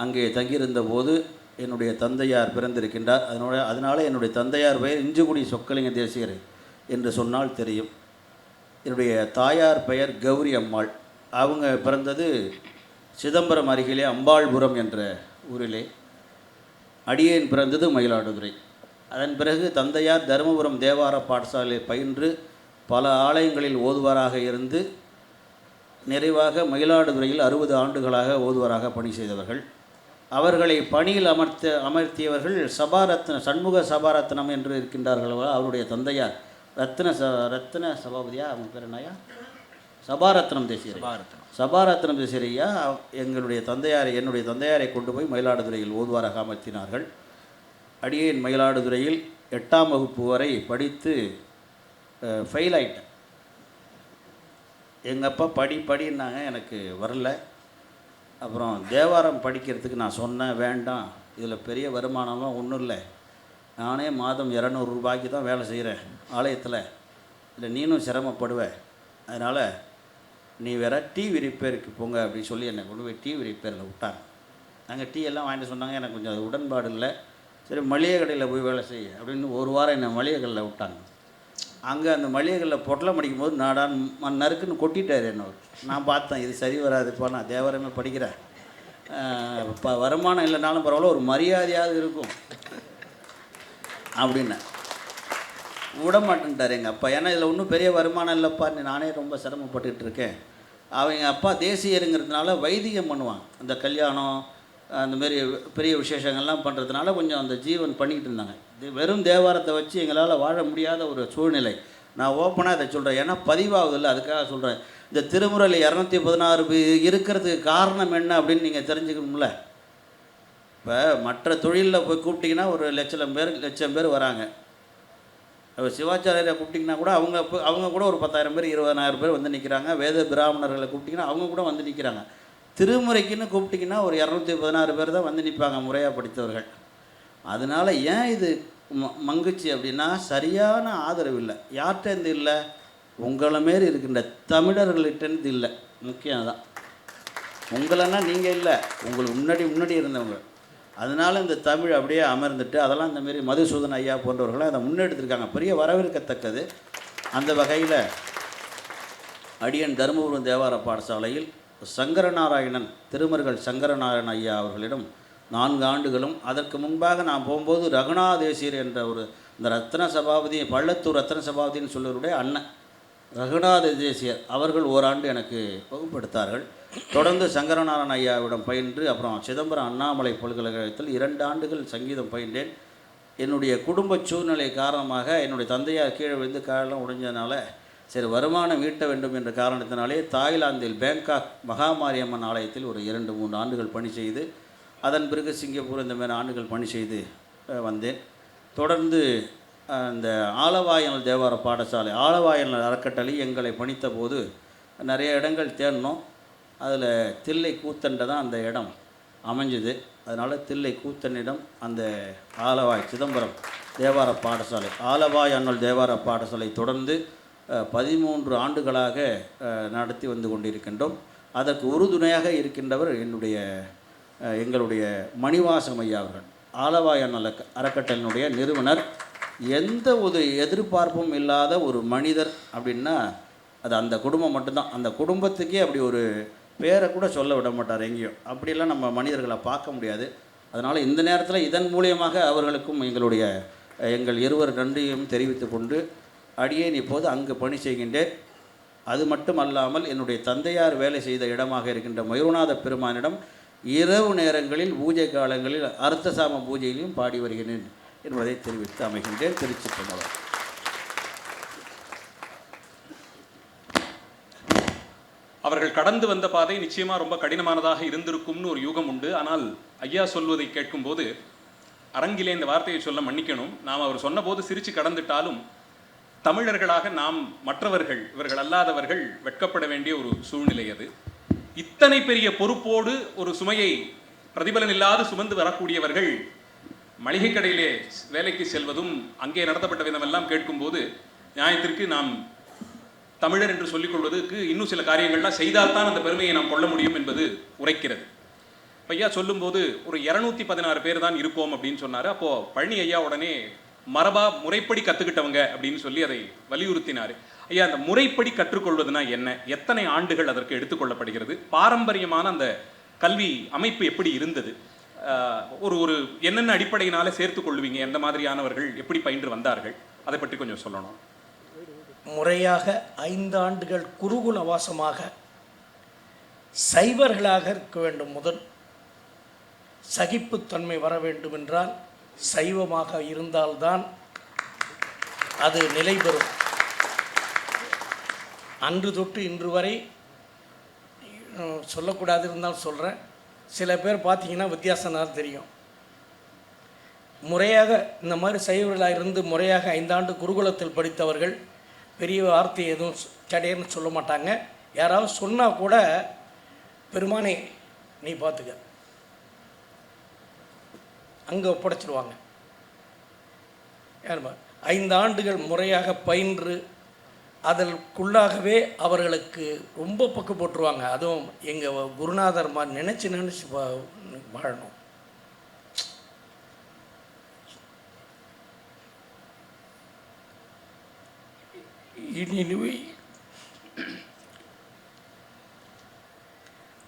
அங்கே தங்கியிருந்த போது என்னுடைய தந்தையார் பிறந்திருக்கின்றார். அதனால் என்னுடைய தந்தையார் பெயர் இஞ்சுகுடி சொக்கலிங்க தேசிகர் என்று சொன்னால் தெரியும். என்னுடைய தாயார் பெயர் கௌரி அம்மாள். அவங்க பிறந்தது சிதம்பரம் அருகிலே அம்பாள்புரம் என்ற ஊரிலே. அடியேன் பிறந்தது மயிலாடுதுறை. அதன் பிறகு தந்தையார் தருமபுரம் தேவார பாடசாலையில் பயின்று பல ஆலயங்களில் ஓதுவாராக இருந்து நிறைவாக மயிலாடுதுறையில் 60 ஆண்டுகளாக ஓதுவாராக பணி செய்தவர்கள். அவர்களை பணியில் அமர்த்தியவர்கள் சண்முக சபாரத்னம் என்று இருக்கின்றார்கள். அவருடைய தந்தையார் ரத்ன சபாபதியா, அவங்க பேர் என்னையா, சபாரத்னம் தேசியர். சபாரத்னம் தேசியர் ஐயா என்னுடைய தந்தையாரை கொண்டு போய் மயிலாடுதுறையில் ஓதுவாராக அமர்த்தினார்கள். அடியேன் மயிலாடுதுறையில் 8ஆம் வகுப்பு வரை படித்து ஃபெயில் ஆகிட்டேன். எங்கள் அப்பா படின்னாங்க, எனக்கு வரல. அப்புறம் தேவாரம் படிக்கிறதுக்கு நான் சொன்னேன், வேண்டாம், இதில் பெரிய வருமானம்லாம் ஒன்றும் இல்லை, நானே மாதம் 200 ரூபாய்க்கு தான் வேலை செய்கிறேன் ஆலயத்தில், இல்லை நீனும் சிரமப்படுவேன், அதனால் நீ வேற டிவி ரிப்பேருக்கு போங்க அப்படின்னு சொல்லி என்னை கொண்டு போய் டிவி ரிப்பேரில் விட்டாங்க. நாங்கள் டீ எல்லாம் வாங்கிட்டு சொன்னாங்க, எனக்கு கொஞ்சம் அது உடன்பாடு இல்லை, சரி மளிகை கடையில் போய் வேலை செய்ய அப்படின்னு 1 வாரம் என்னை மளிகை கடையில் விட்டாங்க. அங்கே அந்த மளிகை கடையில் பொட்டலம் அடிக்கும் போது நாடான் நறுக்குன்னு கொட்டிட்டார் என்னோட. நான் பார்த்தேன், இது சரி வராதுப்பா, நான் தேவாரமே படிக்கிறேன், வருமானம் இல்லைனாலும் பரவாயில்ல, ஒரு மரியாதையாவது இருக்கும் அப்படின்னு விட மாட்டேன்ட்டார் எங்கள் அப்பா. ஏன்னா இதில் ஒன்றும் பெரிய வருமானம் இல்லைப்பா, நானே ரொம்ப சிரமப்பட்டுக்கிட்டு இருக்கேன். அவங்க அப்பா தேசியருங்கிறதுனால வைதிகம் பண்ணுவாங்க, அந்த கல்யாணம் அந்தமாரி பெரிய விசேஷங்கள்லாம் பண்ணுறதுனால கொஞ்சம் அந்த ஜீவன் பண்ணிக்கிட்டு இருந்தாங்க. வெறும் தேவாரத்தை வச்சு எங்களால் வாழ முடியாத ஒரு சூழ்நிலை. நான் ஓப்பனாக இதை சொல்கிறேன், ஏன்னா பதிவாகுதில்லை, அதுக்காக சொல்கிறேன். இந்த திருமுறையில் 216 இருக்கிறதுக்கு காரணம் என்ன அப்படின்னு நீங்கள் தெரிஞ்சுக்கணும்ல. இப்போ மற்ற தொழிலில் போய் கூப்பிட்டிங்கன்னா ஒரு லட்சம் பேர் வராங்க. இப்போ சிவாச்சாரியரை கூப்பிட்டிங்கன்னா கூட அவங்க கூட ஒரு 10,000 பேர் 20,000 பேர் வந்து நிற்கிறாங்க. வேத பிராமணர்களை கூப்பிட்டிங்கன்னா அவங்க கூட வந்து நிற்கிறாங்க. திருமுறைக்குன்னு கூப்பிட்டிங்கன்னா ஒரு 216 பேர் தான் வந்து நிற்பாங்க, முறையாக படித்தவர்கள். அதனால் ஏன் இது மங்குச்சு அப்படின்னா சரியான ஆதரவு இல்லை. யார்கிட்டேருந்து இல்லை, உங்களை மாரி இருக்கின்ற தமிழர்கள்கிட்டேருந்து இல்லை. முக்கியம் தான், உங்களெல்லாம் நீங்கள் இல்லை, உங்களுக்கு முன்னாடி இருந்தவங்க. அதனால் இந்த தமிழ் அப்படியே அமர்ந்துட்டு அதெல்லாம் இந்தமாரி மதுசூதன் ஐயா போன்றவர்களாம் அதை முன்னெடுத்திருக்காங்க, பெரிய வரவேற்கத்தக்கது. அந்த வகையில் அடியன் தருமபுரம் தேவார பாடசாலையில் சங்கரநாராயணன் திருமருகல் சங்கரநாராயணன் ஐயா அவர்களிடம் 4 ஆண்டுகளும், அதற்கு முன்பாக நான் போகும்போது ரகுநாதேசியர் என்ற ஒரு இந்த ரத்ன சபாபதி, பள்ளத்தூர் ரத்ன சபாபதின்னு சொல்லுவருடைய அண்ணன் ரகுநாத தேசியர் அவர்கள் ஓராண்டு எனக்கு வகுப்படுத்தார்கள். தொடர்ந்து சங்கரநாராயண ஐயாவிடம் பயின்று அப்புறம் சிதம்பரம் அண்ணாமலை பல்கலைக்கழகத்தில் 2 ஆண்டுகள் சங்கீதம் பயின்றேன். என்னுடைய குடும்ப சூழ்நிலை காரணமாக என்னுடைய தந்தையார் கீழே விழுந்து காலெல்லாம் உடைஞ்சதுனால சரி வருமானம் ஈட்ட வேண்டும் என்ற காரணத்தினாலே தாய்லாந்தில் பேங்காக் மகாமாரியம்மன் ஆலயத்தில் ஒரு 2-3 ஆண்டுகள் பணி செய்து, அதன் பிறகு சிங்கப்பூர் இந்த மாதிரி ஆண்டுகள் பணி செய்து வந்தேன். தொடர்ந்து அந்த ஆலவாயல் தேவார பாடசாலை ஆலவாயல் அறக்கட்டளை எங்களை பணித்த போது நிறைய இடங்கள் தேடினோம். அதில் தில்லை கூத்தண்ட தான் அந்த இடம் அமைஞ்சுது. அதனால் தில்லை கூத்தனிடம் அந்த ஆலவாய் சிதம்பரம் தேவார பாடசாலை ஆலவாய் அண்ணல் தேவார பாடசாலை தொடர்ந்து 13 ஆண்டுகளாக நடத்தி வந்து கொண்டிருக்கின்றோம். அதற்கு உறுதுணையாக இருக்கின்றவர் எங்களுடைய மணிவாசம் ஐயா அவர்கள், ஆலவாய் அண்ணல் அறக்கட்டளையினுடைய நிறுவனர். எந்த ஒரு எதிர்பார்ப்பும் இல்லாத ஒரு மனிதர் அப்படின்னா அது அந்த குடும்பம் மட்டும்தான். அந்த குடும்பத்துக்கே அப்படி ஒரு பேரை கூட சொல்ல விட மாட்டார் எங்கேயும். அப்படியெல்லாம் நம்ம மனிதர்களை பார்க்க முடியாது. அதனால் இந்த நேரத்தில் இதன் மூலியமாக அவர்களுக்கும் எங்கள் இருவர் நன்றியும் தெரிவித்து கொண்டு அடியேன் இப்போது அங்கு பணி செய்கின்றேன். அது மட்டும் அல்லாமல் என்னுடைய தந்தையார் வேலை செய்த இடமாக இருக்கின்ற மயூரநாத பெருமானிடம் இரவு நேரங்களில் பூஜை காலங்களில் அர்த்தசாம பூஜையிலையும் பாடி வருகிறேன் என்பதை தெரிவித்து அமைகின்றேன். திருச்சிற்றம்பலம். அவர்கள் கடந்து வந்த பாதை நிச்சயமா ரொம்ப கடினமானதாக இருந்திருக்கும்னு ஒரு யூகம் உண்டு. ஆனால் ஐயா சொல்வதை கேட்கும்போது அரங்கிலே இந்த வார்த்தையை சொல்ல மன்னிக்கணும், நாம் அவர் சொன்னபோது சிரித்து கடந்துட்டாலும் தமிழர்களாக நாம் மற்றவர்கள் இவர்கள் அல்லாதவர்கள் வெட்கப்பட வேண்டிய ஒரு சூழ்நிலை அது. இத்தனை பெரிய பொறுப்போடு ஒரு சுமையை பிரதிபலன் இல்லாது சுமந்து வரக்கூடியவர்கள் மளிகை கடையிலே வேலைக்கு செல்வதும் அங்கே நடத்தப்பட்ட விதமெல்லாம் கேட்கும்போது நியாயத்திற்கு நாம் தமிழர் என்று சொல்லிக் கொள்வதற்கு இன்னும் சில காரியங்கள்லாம் செய்தால்தான் அந்த பெருமையை நாம் கொள்ள முடியும் என்பது உரைக்கிறது. ஐயா சொல்லும்போது ஒரு 216 பேர் தான் இருப்போம் அப்படின்னு சொன்னார். அப்போது பழனி ஐயா உடனே மரபா முறைப்படி கற்றுக்கிட்டவங்க அப்படின்னு சொல்லி அதை வலியுறுத்தினார். ஐயா, அந்த முறைப்படி கற்றுக்கொள்வதுனா என்ன? எத்தனை ஆண்டுகள் அதற்கு எடுத்துக்கொள்ளப்படுகிறது? பாரம்பரியமான அந்த கல்வி அமைப்பு எப்படி இருந்தது? ஒரு என்னென்ன அடிப்படையினால சேர்த்து கொள்வீங்க? எந்த மாதிரியானவர்கள் எப்படி பயின்று வந்தார்கள்? அதை பற்றி கொஞ்சம் சொல்லணும். முறையாக 5 ஆண்டுகள் குருகுல வாசமாக சைவர்களாக இருக்க வேண்டும். முதல் சகிப்புத்தன்மை வர வேண்டும் என்றால் சைவமாக இருந்தால்தான் அது நிலை பெறும். அன்று தொட்டு இன்று வரை சொல்லக்கூடாது இருந்தாலும் சொல்கிறேன். சில பேர் பார்த்தீங்கன்னா வித்தியாசம்தான் தெரியும். முறையாக இந்த மாதிரி சைவர்களாக இருந்து முறையாக 5 ஆண்டு குருகுலத்தில் படித்தவர்கள் பெரிய வார்த்தை எதுவும் கிடையாதுன்னு சொல்ல மாட்டாங்க. யாராவது சொன்னால் கூட பெருமானே நீ பார்த்துக்க அங்கே ஒப்படைச்சிடுவாங்க. 5 ஆண்டுகள் முறையாக பயின்று அதற்குள்ளாகவே அவர்களுக்கு ரொம்ப பக்கு போட்டுருவாங்க. அதுவும் எங்கள் குருநாதர் மாதிரி நினச்சி வாழணும்.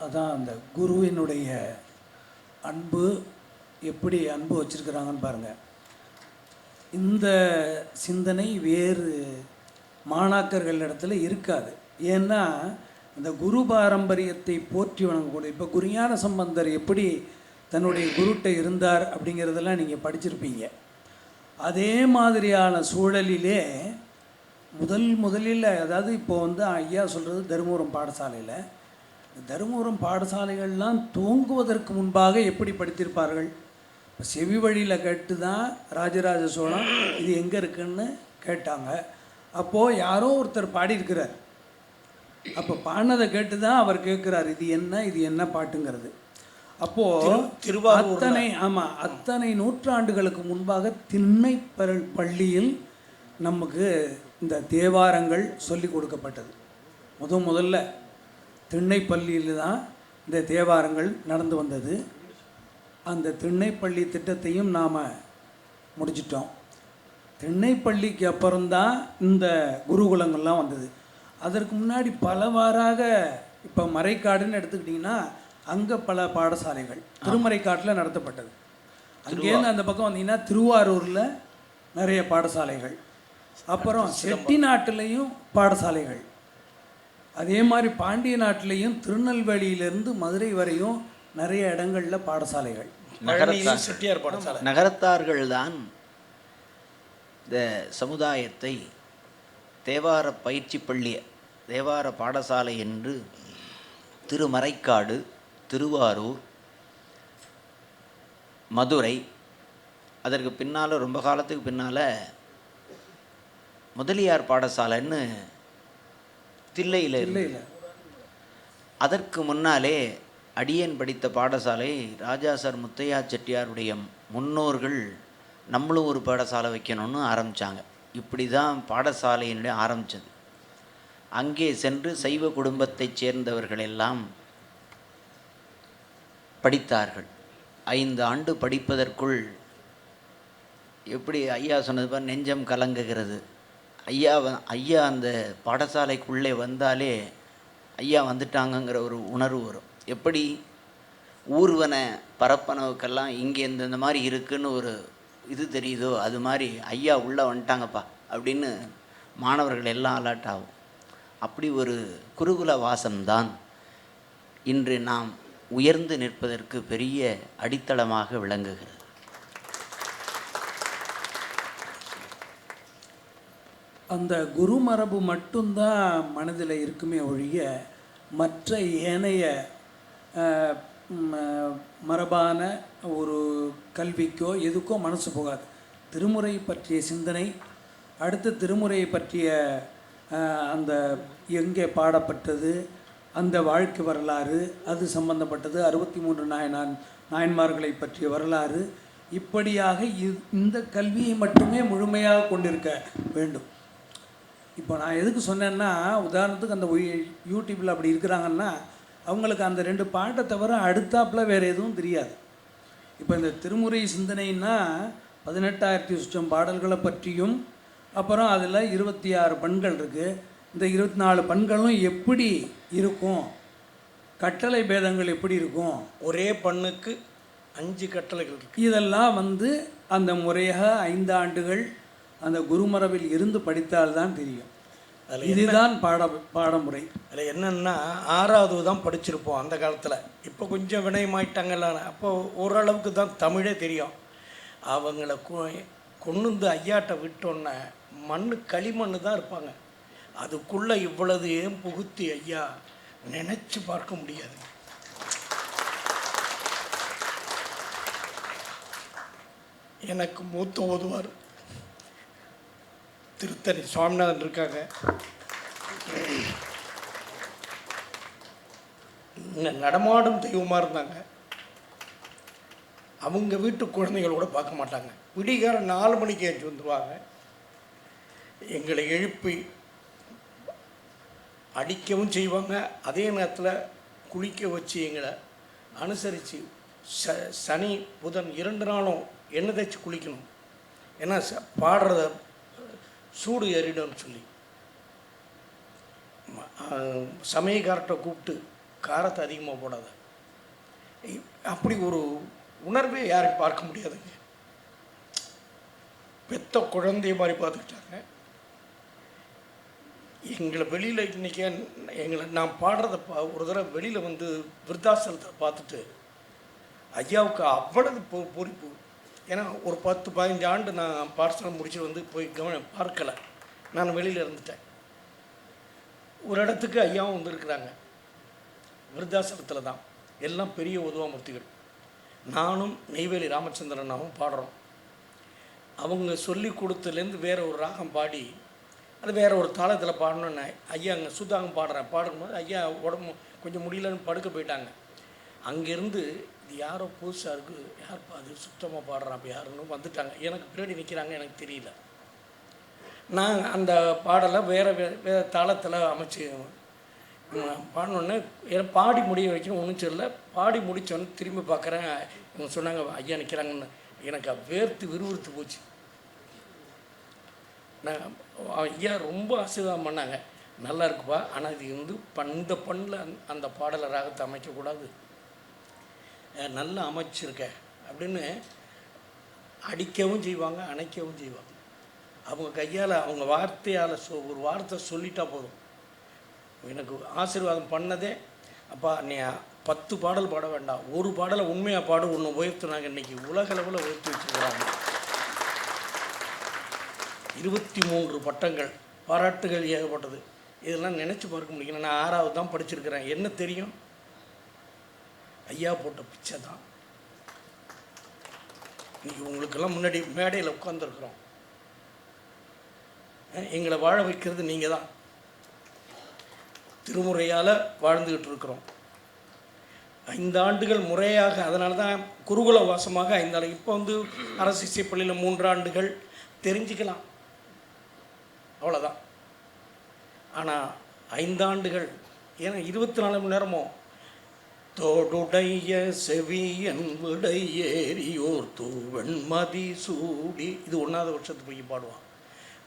அதான் அந்த குருவினுடைய அன்பு, எப்படி அன்பு வச்சுருக்கிறாங்கன்னு பாருங்கள். இந்த சிந்தனை வேறு மாணாக்கர்கள் இடத்துல இருக்காது. ஏன்னா இந்த குரு பாரம்பரியத்தை போற்றி வணங்கக்கூடிய, இப்போ குருஞான சம்பந்தர் எப்படி தன்னுடைய குருட்ட இருந்தார் அப்படிங்கிறதெல்லாம் நீங்கள் படிச்சிருப்பீங்க. அதே மாதிரியான சூழலிலே முதலில் அதாவது இப்போ வந்து ஐயா சொல்கிறது தருமபுரம் பாடசாலையில், தருமபுரம் பாடசாலைகள்லாம் துவங்குவதற்கு முன்பாக எப்படி படித்திருப்பார்கள்? இப்போ செவி வழியில் கேட்டு தான் ராஜராஜ சோழன் இது எங்கே இருக்குன்னு கேட்டாங்க. அப்போது யாரோ ஒருத்தர் பாடியிருக்கிறார். அப்போ பாடினதை கேட்டு தான் அவர் கேட்குறார், இது என்ன பாட்டுங்கிறது. அப்போது அத்தனை நூற்றாண்டுகளுக்கு முன்பாக திண்ணை பள்ளியில் நமக்கு இந்த தேவாரங்கள் சொல்லி கொடுக்கப்பட்டது. முதல்ல திண்ணைப்பள்ளியில் தான் இந்த தேவாரங்கள் நடந்து வந்தது. அந்த திண்ணைப்பள்ளி திட்டத்தையும் நாம் முடிச்சிட்டோம். திண்ணைப்பள்ளிக்கு அப்புறம்தான் இந்த குருகுலங்கள்லாம் வந்தது. அதற்கு முன்னாடி பலவாறாக இப்போ மறைக்காடுன்னு எடுத்துக்கிட்டிங்கன்னா அங்கே பல பாடசாலைகள் திருமறைக்காட்டில் நடத்தப்பட்டது. அங்கேருந்து அந்த பக்கம் வந்தீங்கன்னா திருவாரூரில் நிறைய பாடசாலைகள், அப்புறம் செட்டி நாட்டிலையும் பாடசாலைகள், அதே மாதிரி பாண்டிய நாட்டிலையும் திருநெல்வேலியிலேருந்து மதுரை வரையும் நிறைய இடங்களில் பாடசாலைகள். செட்டியார் பாடசாலை. நகரத்தார்கள் தான் இந்த சமுதாயத்தை தேவார பயிற்சி பள்ளி, தேவார பாடசாலை என்று திருமறைக்காடு, திருவாரூர், மதுரை, அதற்கு பின்னால் ரொம்ப காலத்துக்கு பின்னால் முதலியார் பாடசாலைன்னு தில்லையில் இல்லை, அதற்கு முன்னாலே அடியேன் படித்த பாடசாலை ராஜா சார் முத்தையா செட்டியாருடைய முன்னோர்கள் நம்மளும் ஒரு பாடசாலை வைக்கணும்னு ஆரம்பித்தாங்க. இப்படி தான் பாடசாலையினுடைய ஆரம்பித்தது. அங்கே சென்று சைவ குடும்பத்தைச் சேர்ந்தவர்கள் எல்லாம் படித்தார்கள். 5 ஆண்டு படிப்பதற்குள் எப்படி ஐயா சொன்னது பார், நெஞ்சம் கலங்குகிறது. ஐயா அந்த பாடசாலைக்குள்ளே வந்தாலே ஐயா வந்துட்டாங்கங்கிற ஒரு உணர்வு வரும். எப்படி ஊர்வன பரப்பனவுக்கெல்லாம் இங்கே இந்த மாதிரி இருக்குன்னு ஒரு இது தெரியுதோ, அது மாதிரி ஐயா உள்ளே வந்துட்டாங்கப்பா அப்படின்னு மாணவர்கள் எல்லாம் அலர்ட் ஆகும். அப்படி ஒரு குருகுல வாசம்தான் இன்று நாம் உயர்ந்து நிற்பதற்கு பெரிய அடித்தளமாக விளங்குகிறது. அந்த குரு மரபு மட்டும்தான் மனதில் இருக்குமே ஒழிய மற்ற ஏனைய மரபான ஒரு கல்விக்கோ எதுக்கோ மனசு போகாது. திருமுறை பற்றிய சிந்தனை, அடுத்த திருமுறையை பற்றிய அந்த எங்கே பாடப்பட்டது, அந்த வாழ்க்கை வரலாறு, அது சம்பந்தப்பட்டது, 63 நாயன்மார்களை பற்றிய வரலாறு, இப்படியாக இந்த கல்வியை மட்டுமே முழுமையாக கொண்டிருக்க வேண்டும். இப்போ நான் எதுக்கு சொன்னேன்னா, உதாரணத்துக்கு அந்த யூடியூப்பில் அப்படி இருக்கிறாங்கன்னா அவங்களுக்கு அந்த 2 பாட்டை தவிர அடுத்தாப்புல வேறு எதுவும் தெரியாது. இப்போ இந்த திருமுறை சிந்தனைன்னா 18,000 சுற்றம் பாடல்களை பற்றியும், அப்புறம் அதில் 26 பண்கள் இருக்குது. இந்த 24 பண்களும் எப்படி இருக்கும், கட்டளை பேதங்கள் எப்படி இருக்கும், ஒரே பண்ணுக்கு 5 கட்டளைகள் இருக்கு. இதெல்லாம் அந்த முறையாக 5 ஆண்டுகள் அந்த குருமரபில் இருந்து படித்தால்தான் தெரியும். இதுதான் பாடமுறை. அதில் என்னென்னா 6வது தான் படிச்சிருப்போம் அந்த காலத்தில். இப்போ கொஞ்சம் வினயமாயிட்டாங்கல்ல. அப்போ ஓரளவுக்கு தான் தமிழே தெரியும். அவங்கள கொண்டு வந்து ஐயாட்ட விட்டோன்னே களிமண் தான் இருப்பாங்க. அதுக்குள்ளே இவ்வளவு ஏன் புகுத்தி ஐயா நினச்சி பார்க்க முடியாது. எனக்கு மூத்த ஓதுவார் திருத்தணி சுவாமிநாதன் இருக்காங்க. நடமாடும் தெய்வமாக இருந்தாங்க. அவங்க வீட்டு குழந்தைகளோட பார்க்க மாட்டாங்க. விடிகாரம் 4 மணிக்கு ஏற்றி வந்துடுவாங்க. எங்களை எழுப்பி அடிக்கவும் செய்வாங்க. அதே நேரத்தில் குளிக்க வச்சு எங்களை அனுசரித்து சனி புதன் 2 நாளும் எண்ணெய் தேய்ச்சி குளிக்கணும். ஏன்னா பாடுறத சூடு ஏறிடும்னு சொல்லி சமயக்காரத்தை கூப்பிட்டு காரத்தை அதிகமாக போடாத. அப்படி ஒரு உணர்வே யாரையும் பார்க்க முடியாதுங்க. பெத்த குழந்தைய மாதிரி பார்த்துக்கிட்டாங்க. எங்களை வெளியில் இன்றைக்கி நான் பாடுறத ஒரு தடவை வெளியில் விருத்தாசலத்தை பார்த்துட்டு ஐயாவுக்கு அவ்வளவு பொறிப்பு. ஏன்னா ஒரு 10-15 ஆண்டு நான் பாடசாலை முடிச்சு போய் பார்க்கலை. நான் வெளியில் இருந்துட்டேன். ஒரு இடத்துக்கு ஐயாவும் வந்திருக்கிறாங்க. விருத்தாசலத்தில் தான் எல்லாம் பெரிய உதவாமூர்த்திகள். நானும் நெய்வேலி ராமச்சந்திரனாவும் பாடுறோம். அவங்க சொல்லி கொடுத்ததுலேருந்து வேறு ஒரு ராகம் பாடி அது வேறு ஒரு தாளத்தில் பாடணுன்னு ஐயா அங்கே சுத்தாகம் பாடும்போது ஐயா உடம்பு கொஞ்சம் முடியலன்னு படுக்க போயிட்டாங்க. அங்கேருந்து இது யாரோ புதுசாக இருக்குது, யார்ப்பா அது சுத்தமாக பாடுறான் அப்போ யாருன்னு வந்துட்டாங்க. எனக்கு பின்னாடி நிற்கிறாங்க, எனக்கு தெரியல. நான் அந்த பாடலை வேறு தாளத்தில் அமைச்சு பாடினோடனே பாடி முடிய வைக்கணும் ஒன்றும் தெரியல. பாடி முடித்தோன்னு திரும்பி பார்க்குறேன். இவங்க சொன்னாங்க ஐயா நிற்கிறாங்கன்னு. எனக்கு வேர்த்து விறுவிறுத்து போச்சு. நான் ஐயா ரொம்ப ஆசீர்வாதம் பண்ணாங்க. நல்லா இருக்குப்பா, ஆனால் இது இந்த பண்ணில் அந்த பாடலை ராகத்தை அமைக்கக்கூடாது, நல்லா அமைச்சிருக்க அப்படின்னு அடிக்கவும் செய்வாங்க, அணைக்கவும் செய்வாங்க. அவங்க கையால் அவங்க வார்த்தையால் ஒரு வார்த்தை சொல்லிட்டா போதும். எனக்கு ஆசீர்வாதம் பண்ணதே அப்பா நீ 10 பாடல் பாட வேண்டாம், ஒரு பாடலை உண்மையாக பாடு, ஒன்று உயர்த்துனாங்க. இன்றைக்கி உலகளவில் உயர்த்தி வச்சுருக்கிறாங்க. 23 பட்டங்கள், பாராட்டுகள் ஏகப்பட்டது. இதெல்லாம் நினச்சி பார்க்க முடியல. நான் 6வது தான் படிச்சிருக்கிறேன். என்ன தெரியும்? ஐயா போட்ட பிச்சை தான். இன்றைக்கி உங்களுக்கெல்லாம் முன்னாடி மேடையில் உட்காந்துருக்குறோம். எங்களை வாழ வைக்கிறது நீங்கள் தான். திருமுறையால் வாழ்ந்துக்கிட்டு இருக்கிறோம். 5 ஆண்டுகள் முறையாக. அதனால தான் குருகுல வாசமாக 5 ஆண்டு. இப்போ அரசு இசைப்பள்ளியில் 3 ஆண்டுகள் தெரிஞ்சுக்கலாம், அவ்வளோதான். ஆனால் 5 ஆண்டுகள், ஏன்னா 24 மணி நேரமும் தோடுடைய செவியன் விடையேறியோர் தூவன்மதி சூடி, இது 1வது வருஷத்துக்கு போய் பாடுவான்.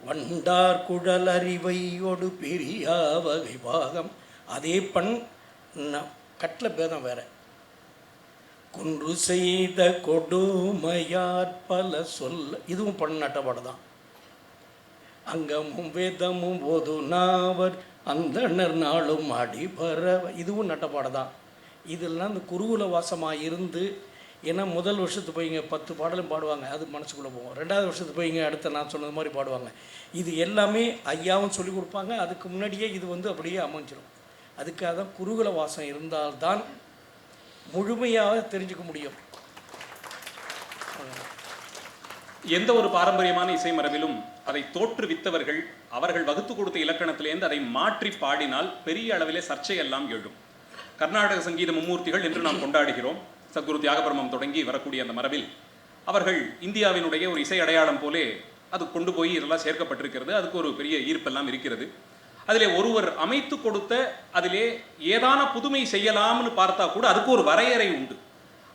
வண்டார் குழல் அறிவையோடு பெரியா வகை பாகம். அதே பண் கட்டில பேதம் வேற. கொன்று செய்த கொடுமையார் பல சொல்ல, இதுவும் பண் நட்டப்பாடு தான். அங்கமும் வேதமும் போது நாவர் அந்தனர் நாளும் அடிபரவ, இதுவும் நட்டப்பாடு தான். இதெல்லாம் இந்த குருகுல வாசமாக இருந்து, ஏன்னா முதல் வருஷத்துக்கு போய்ங்க 10 பாடலும் பாடுவாங்க, அது மனசுக்குள்ளே போகும். 2வது வருஷத்துக்கு போய்ங்க அடுத்த நான் சொன்னது மாதிரி பாடுவாங்க. இது எல்லாமே ஐயாவும் சொல்லிக் கொடுப்பாங்க. அதுக்கு முன்னாடியே இது அப்படியே அமைஞ்சிடும். அதுக்காக தான் குருகுல வாசம் இருந்தால்தான் முழுமையாக தெரிஞ்சுக்க முடியும். எந்த ஒரு பாரம்பரியமான இசை மரபிலும் அதை தோற்றுவித்தவர்கள் அவர்கள் வகுத்து கொடுத்த இலக்கணத்திலேருந்து அதை மாற்றி பாடினால் பெரிய அளவிலே சர்ச்சையெல்லாம் எழும். கர்நாடக சங்கீத மும்மூர்த்திகள் என்று நாம் கொண்டாடுகிறோம். சத்குரு தியாகபிரமம் தொடங்கி வரக்கூடிய அந்த மரபில் அவர்கள் இந்தியாவினுடைய ஒரு இசை அடையாளம் போலே அது கொண்டு போய் இதெல்லாம் சேர்க்கப்பட்டிருக்கிறது. அதுக்கு ஒரு பெரிய ஈர்ப்பெல்லாம் இருக்கிறது. அதிலே ஒருவர் அமைத்து கொடுத்த அதிலே ஏதான புதுமை செய்யலாம்னு பார்த்தா கூட அதுக்கு ஒரு வரையறை உண்டு.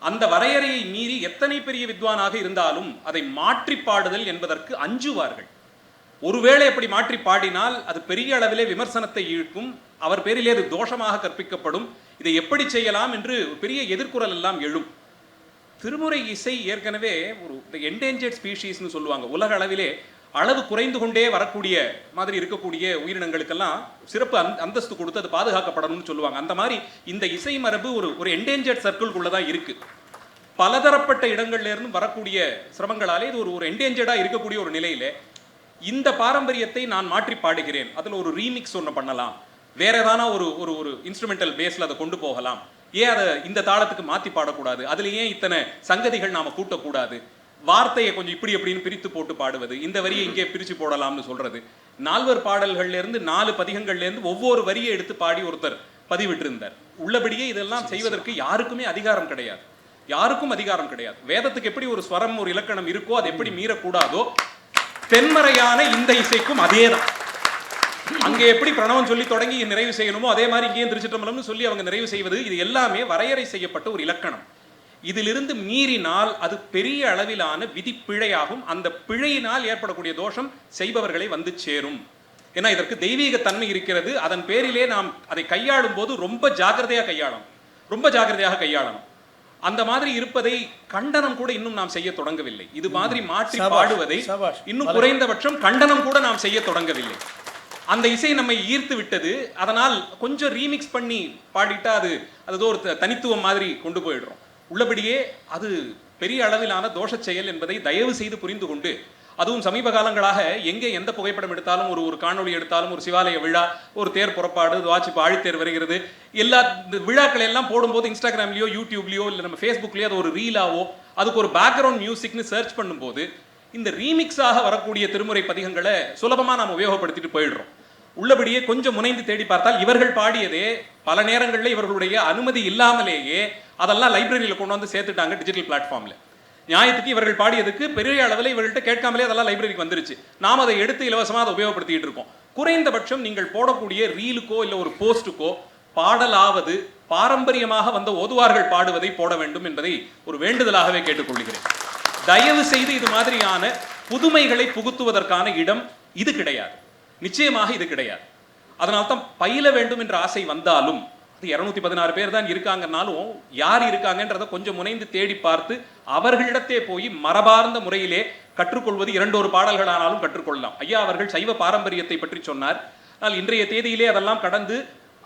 அந்த வரையறையை மீறி எத்தனை பெரிய வித்வானாக இருந்தாலும் அதை மாற்றி பாடுதல் என்பதற்கு அஞ்சுவார்கள். ஒருவேளை அப்படி மாற்றி பாடினால் அது பெரிய அளவிலே விமர்சனத்தை இழுக்கும், அவர் பேரிலே அது தோஷமாக கற்பிக்கப்படும், இதை எப்படி செய்யலாம் என்று பெரிய எதிர்குரல் எல்லாம் எழும். திருமுறை இசை ஏற்கனவே ஒரு என்டேஞ்சர்ட் ஸ்பீஷீஸ்னு சொல்லுவாங்க. உலக அளவிலே அளவு குறைந்து கொண்டே வரக்கூடிய மாதிரி இருக்கக்கூடிய உயிரினங்களுக்கெல்லாம் சிறப்பு அந்தஸ்து கொடுத்து அது பாதுகாக்கப்படணும்னு சொல்லுவாங்க. அந்த மாதிரி இந்த இசை மரபு ஒரு என்டேஞ்சர்ட் சர்க்கிள்குள்ள தான் இருக்கு. பலதரப்பட்ட இடங்கள்ல இருந்து வரக்கூடிய சிரமங்களாலே இது ஒரு என்டேஞ்சர்டா இருக்கக்கூடிய ஒரு நிலையில இந்த பாரம்பரியத்தை நான் மாற்றி பாடுகிறேன், அதுல ஒரு ரீமிக்ஸ் ஒன்று பண்ணலாம், வேற ஏதான ஒரு இன்ஸ்ட்ருமெண்டல் பேஸ்ல அதை கொண்டு போகலாம், ஏன் அதை இந்த தாளத்துக்கு மாற்றி பாடக்கூடாது, அதுல ஏன் இத்தனை சங்கதிகள் நாம கூட்டக்கூடாது, வார்த்தையை கொஞ்சம் இப்படி எப்படின்னு பிரித்து போட்டு பாடுவது, இந்த வரியை இங்கே பிரித்து போடலாம்னு சொல்றது, 4 பாடல்கள்ல இருந்து 4 பதிகங்கள்ல இருந்து ஒவ்வொரு வரியை எடுத்து பாடி ஒருத்தர் பதிவிட்டிருந்தார். உள்ளபடியே இதெல்லாம் செய்வதற்கு யாருக்குமே அதிகாரம் கிடையாது, யாருக்கும் அதிகாரம் கிடையாது. வேதத்துக்கு எப்படி ஒரு ஸ்வரம் ஒரு இலக்கணம் இருக்கோ அது எப்படி மீறக்கூடாதோ தென்மறையான இந்த இசைக்கும் அதேதான். அங்கே எப்படி பிரணவம் சொல்லி தொடங்கி நிறைவு செய்யணுமோ அதே மாதிரி இங்கேயும் திருச்சிற்றம்பலம்னு சொல்லி அவங்க நிறைவு செய்வது, இது எல்லாமே வரையறை செய்யப்பட்ட ஒரு இலக்கணம். இதிலிருந்து மீறினால் அது பெரிய அளவிலான விதிப்பிழையாகும். அந்த பிழையினால் ஏற்படக்கூடிய தோஷம் செய்பவர்களை வந்து சேரும். ஏன்னா இதற்கு தெய்வீக தன்மை இருக்கிறது. அதன் பேரிலே நாம் அதை கையாளும் போது ரொம்ப ஜாக்கிரதையாக கையாளணும். அந்த மாதிரி இருப்பதை கண்டனம் கூட இன்னும் நாம் செய்ய தொடங்கவில்லை. இது மாதிரி மாற்றி பாடுவதை இன்னும் குறைந்தபட்சம் கண்டனம் கூட நாம் செய்ய தொடங்கவில்லை. அந்த இசை நம்மை ஈர்த்து விட்டது. அதனால் கொஞ்சம் ரீமிக்ஸ் பண்ணி பாடிட்டா அது ஒரு தனித்துவம் மாதிரி கொண்டு போயிடுறோம். உள்ளபடியே அது பெரிய அளவிலான தோஷ செயல் என்பதை தயவு செய்து புரிந்து கொண்டு, அதுவும் சமீப காலங்களாக எங்கே எந்த புகைப்படம் எடுத்தாலும் ஒரு காணொளி எடுத்தாலும் ஒரு சிவாலய விழா, ஒரு தேர் புறப்பாடு, வாட்சிப்பு ஆழித்தேர் வருகிறது, எல்லா விழாக்கள் எல்லாம் போடும்போது இன்ஸ்டாகிராம்லயோ யூடியூப்லயோ இல்லை நம்ம ஃபேஸ்புக்லயோ அது ஒரு ரீலாவோ அதுக்கு ஒரு பேக்ரவுண்ட் மியூசிக்னு சர்ச் பண்ணும்போது இந்த ரீமிக்ஸாக வரக்கூடிய திருமுறை பதிகங்களை சுலபமா நாம் உபயோகப்படுத்திட்டு போயிடுறோம். உள்ளபடியே கொஞ்சம் முனைந்து தேடி பார்த்தால் இவர்கள் பாடியதே பல நேரங்களில் இவர்களுடைய அனுமதி இல்லாமலேயே அதெல்லாம் லைப்ரரியில கொண்டு வந்து சேர்த்துட்டாங்க டிஜிட்டல் பிளாட்ஃபார்ம்ல. நியாயத்துக்கு இவர்கள் பாடியதுக்கு பெரிய அளவில் இவர்கள்ட்ட கேட்காமலே அதெல்லாம் லைப்ரரிக்கு வந்துருச்சு. நாம் அதை எடுத்து இலவசமாக அதை உபயோகப்படுத்திட்டு இருக்கோம். குறைந்தபட்சம் நீங்கள் போடக்கூடிய ரீலுக்கோ இல்லை ஒரு போஸ்ட்டுக்கோ பாடலாவது பாரம்பரியமாக வந்த ஓதுவார்கள் பாடுவதை போட வேண்டும் என்பதை ஒரு வேண்டுதலாகவே கேட்டுக்கொள்கிறேன். தயவு செய்து இது மாதிரியான புதுமைகளை புகுத்துவதற்கான இடம் இது கிடையாது, நிச்சயமாக இது கிடையாது. அதனால்தான் பயில வேண்டும் என்ற ஆசை வந்தாலும் 216 பேர் தான் இருக்காங்கன்னாலும் யார் இருக்காங்கன்றதை கொஞ்சம் முனைந்து தேடி பார்த்து அவர்களிடத்தே போய் மரபார்ந்த முறையிலே கற்றுக்கொள்வது 2 பாடல்களானாலும் கற்றுக்கொள்ளலாம். ஐயா அவர்கள் சைவ பாரம்பரியத்தை பற்றி சொன்னார். ஆனால் இன்றைய தேதியிலே அதெல்லாம் கடந்து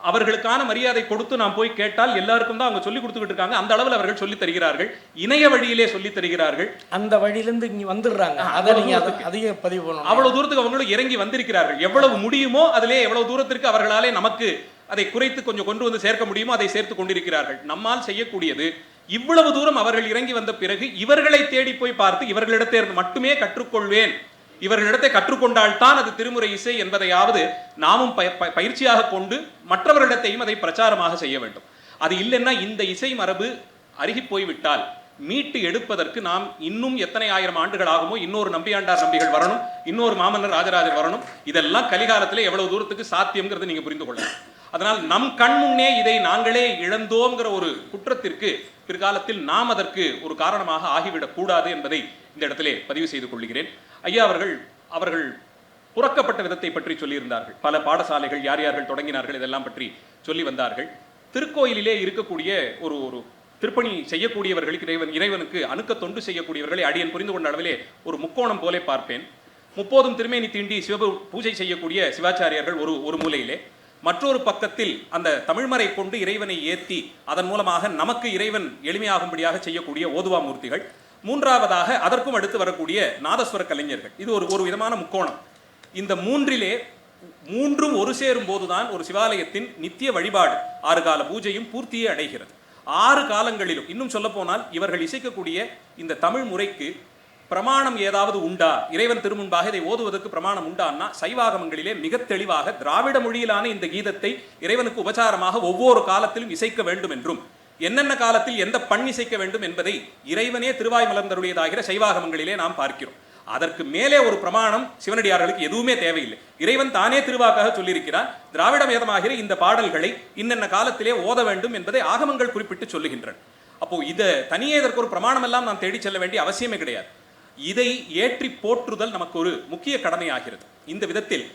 அவர்களுக்கான மரியாதை கொடுத்து நாம் போய் கேட்டால் எல்லாருக்கும் தான் அவங்க சொல்லி கொடுத்துக்கிட்டு இருக்காங்க. அந்த அளவில் அவர்கள் சொல்லி தருகிறார்கள், இணைய வழியிலே சொல்லி தருகிறார்கள். அந்த வழியிலிருந்து இங்க வந்துடுறாங்க. அதை நீங்க அதிக பதிவு பண்ணணும். அவ்வளவு தூரத்துக்கு அவங்களும் இறங்கி வந்திருக்கிறார்கள். எவ்வளவு முடியுமோ அதிலே எவ்வளவு தூரத்திற்கு அவர்களாலே நமக்கு அதை குறைத்து கொஞ்சம் கொண்டு வந்து சேர்க்க முடியுமோ அதை சேர்த்து கொண்டிருக்கிறார்கள். நம்மால் செய்யக்கூடியது இவ்வளவு தூரம் அவர்கள் இறங்கி வந்த பிறகு இவர்களை தேடி போய் பார்த்து இவர்களிடத்தை மட்டுமே கற்றுக்கொள்வேன், இவர்களிடத்தை கற்றுக்கொண்டால்தான் அது திருமுறை இசை என்பதையாவது நாமும் பயிற்சியாக கொண்டு மற்றவர்களிடத்தையும் அதை பிரச்சாரமாக செய்ய வேண்டும். அது இல்லைன்னா இந்த இசை மரபு அருகி போய்விட்டால் மீட்டு எடுப்பதற்கு நாம் இன்னும் எத்தனை ஆயிரம் ஆண்டுகள் ஆகுமோ, இன்னொரு நம்பியாண்டார் நம்பிகள் வரணும், இன்னொரு மாமன்னர் ராஜராஜர் வரணும். இதெல்லாம் கலிகாலத்தில் எவ்வளவு தூரத்துக்கு சாத்தியம்ங்கிறத நீங்க புரிந்து கொள்ளலாம். அதனால் நம் கண் முன்னே இதை நாங்களே இழந்தோங்கிற ஒரு குற்றத்திற்கு பிற்காலத்தில் நாம் அதற்கு ஒரு காரணமாக ஆகிவிடக் கூடாது என்பதை இந்த இடத்திலே பதிவு செய்து கொள்கிறேன். ஐயா அவர்கள் புறக்கப்பட்ட விதத்தை பற்றி சொல்லியிருந்தார்கள். பல பாடசாலைகள் யார் யார்கள் தொடங்கினார்கள் இதெல்லாம் பற்றி சொல்லி வந்தார்கள். திருக்கோயிலிலே இருக்கக்கூடிய ஒரு திருப்பணி செய்யக்கூடியவர்களுக்கு இறைவனுக்கு அணுக்க தொண்டு செய்யக்கூடியவர்களை அடியன் புரிந்து கொண்ட அளவிலே ஒரு முக்கோணம் போலே பார்ப்பேன். 30 திருமேனி தீண்டி சிவ பூஜை செய்யக்கூடிய சிவாச்சாரியர்கள் ஒரு மூலையிலே, மற்றொரு பக்கத்தில் அந்த தமிழ்மறை கொண்டு இறைவனை ஏற்றி அதன் மூலமாக நமக்கு இறைவன் எளிமையாகும்படியாக செய்யக்கூடிய ஓதுவா மூர்த்திகள், மூன்றாவதாக அதற்கும் அடுத்து வரக்கூடிய நாதஸ்வர கலைஞர்கள். இது ஒரு விதமான முக்கோணம். இந்த மூன்றும் ஒரு சேரும் போதுதான் ஒரு சிவாலயத்தின் நித்திய வழிபாடு 6 கால பூஜையும் பூர்த்தியே அடைகிறது. 6 காலங்களிலும் இன்னும் சொல்ல போனால் இவர்கள் இசைக்கக்கூடிய இந்த தமிழ் முறைக்கு பிரமாணம் ஏதாவது உண்டா, இறைவன் திருமுன்பாக இதை ஓதுவதற்கு பிரமாணம் உண்டான்னா சைவாகமங்களிலே மிக தெளிவாக திராவிட மொழியிலான இந்த கீதத்தை இறைவனுக்கு உபசாரமாக ஒவ்வொரு காலத்திலும் இசைக்க வேண்டும் என்றும் என்னென்ன காலத்தில் எந்த பண் இசைக்க வேண்டும் என்பதை இறைவனே திருவாய் மலர்ந்தருடையதாகிற சைவாகமங்களிலே நாம் பார்க்கிறோம். அதற்கு மேலே ஒரு பிரமாணம் சிவனடியார்களுக்கு எதுவுமே தேவையில்லை. இறைவன் தானே திருவாக்காக சொல்லியிருக்கிறார், திராவிட வேதமாகிற இந்த பாடல்களை இன்னென்ன காலத்திலே ஓத வேண்டும் என்பதை ஆகமங்கள் குறிப்பிட்டு சொல்லுகின்றன. அப்போ இதை தனியே இதற்கு ஒரு பிரமாணம் எல்லாம் நாம் தேடி செல்ல வேண்டிய அவசியமே கிடையாது. இதை ஏற்றி போற்றுதல் நமக்கு ஒரு முக்கிய கடமையாகிறது. இந்த விதத்தில்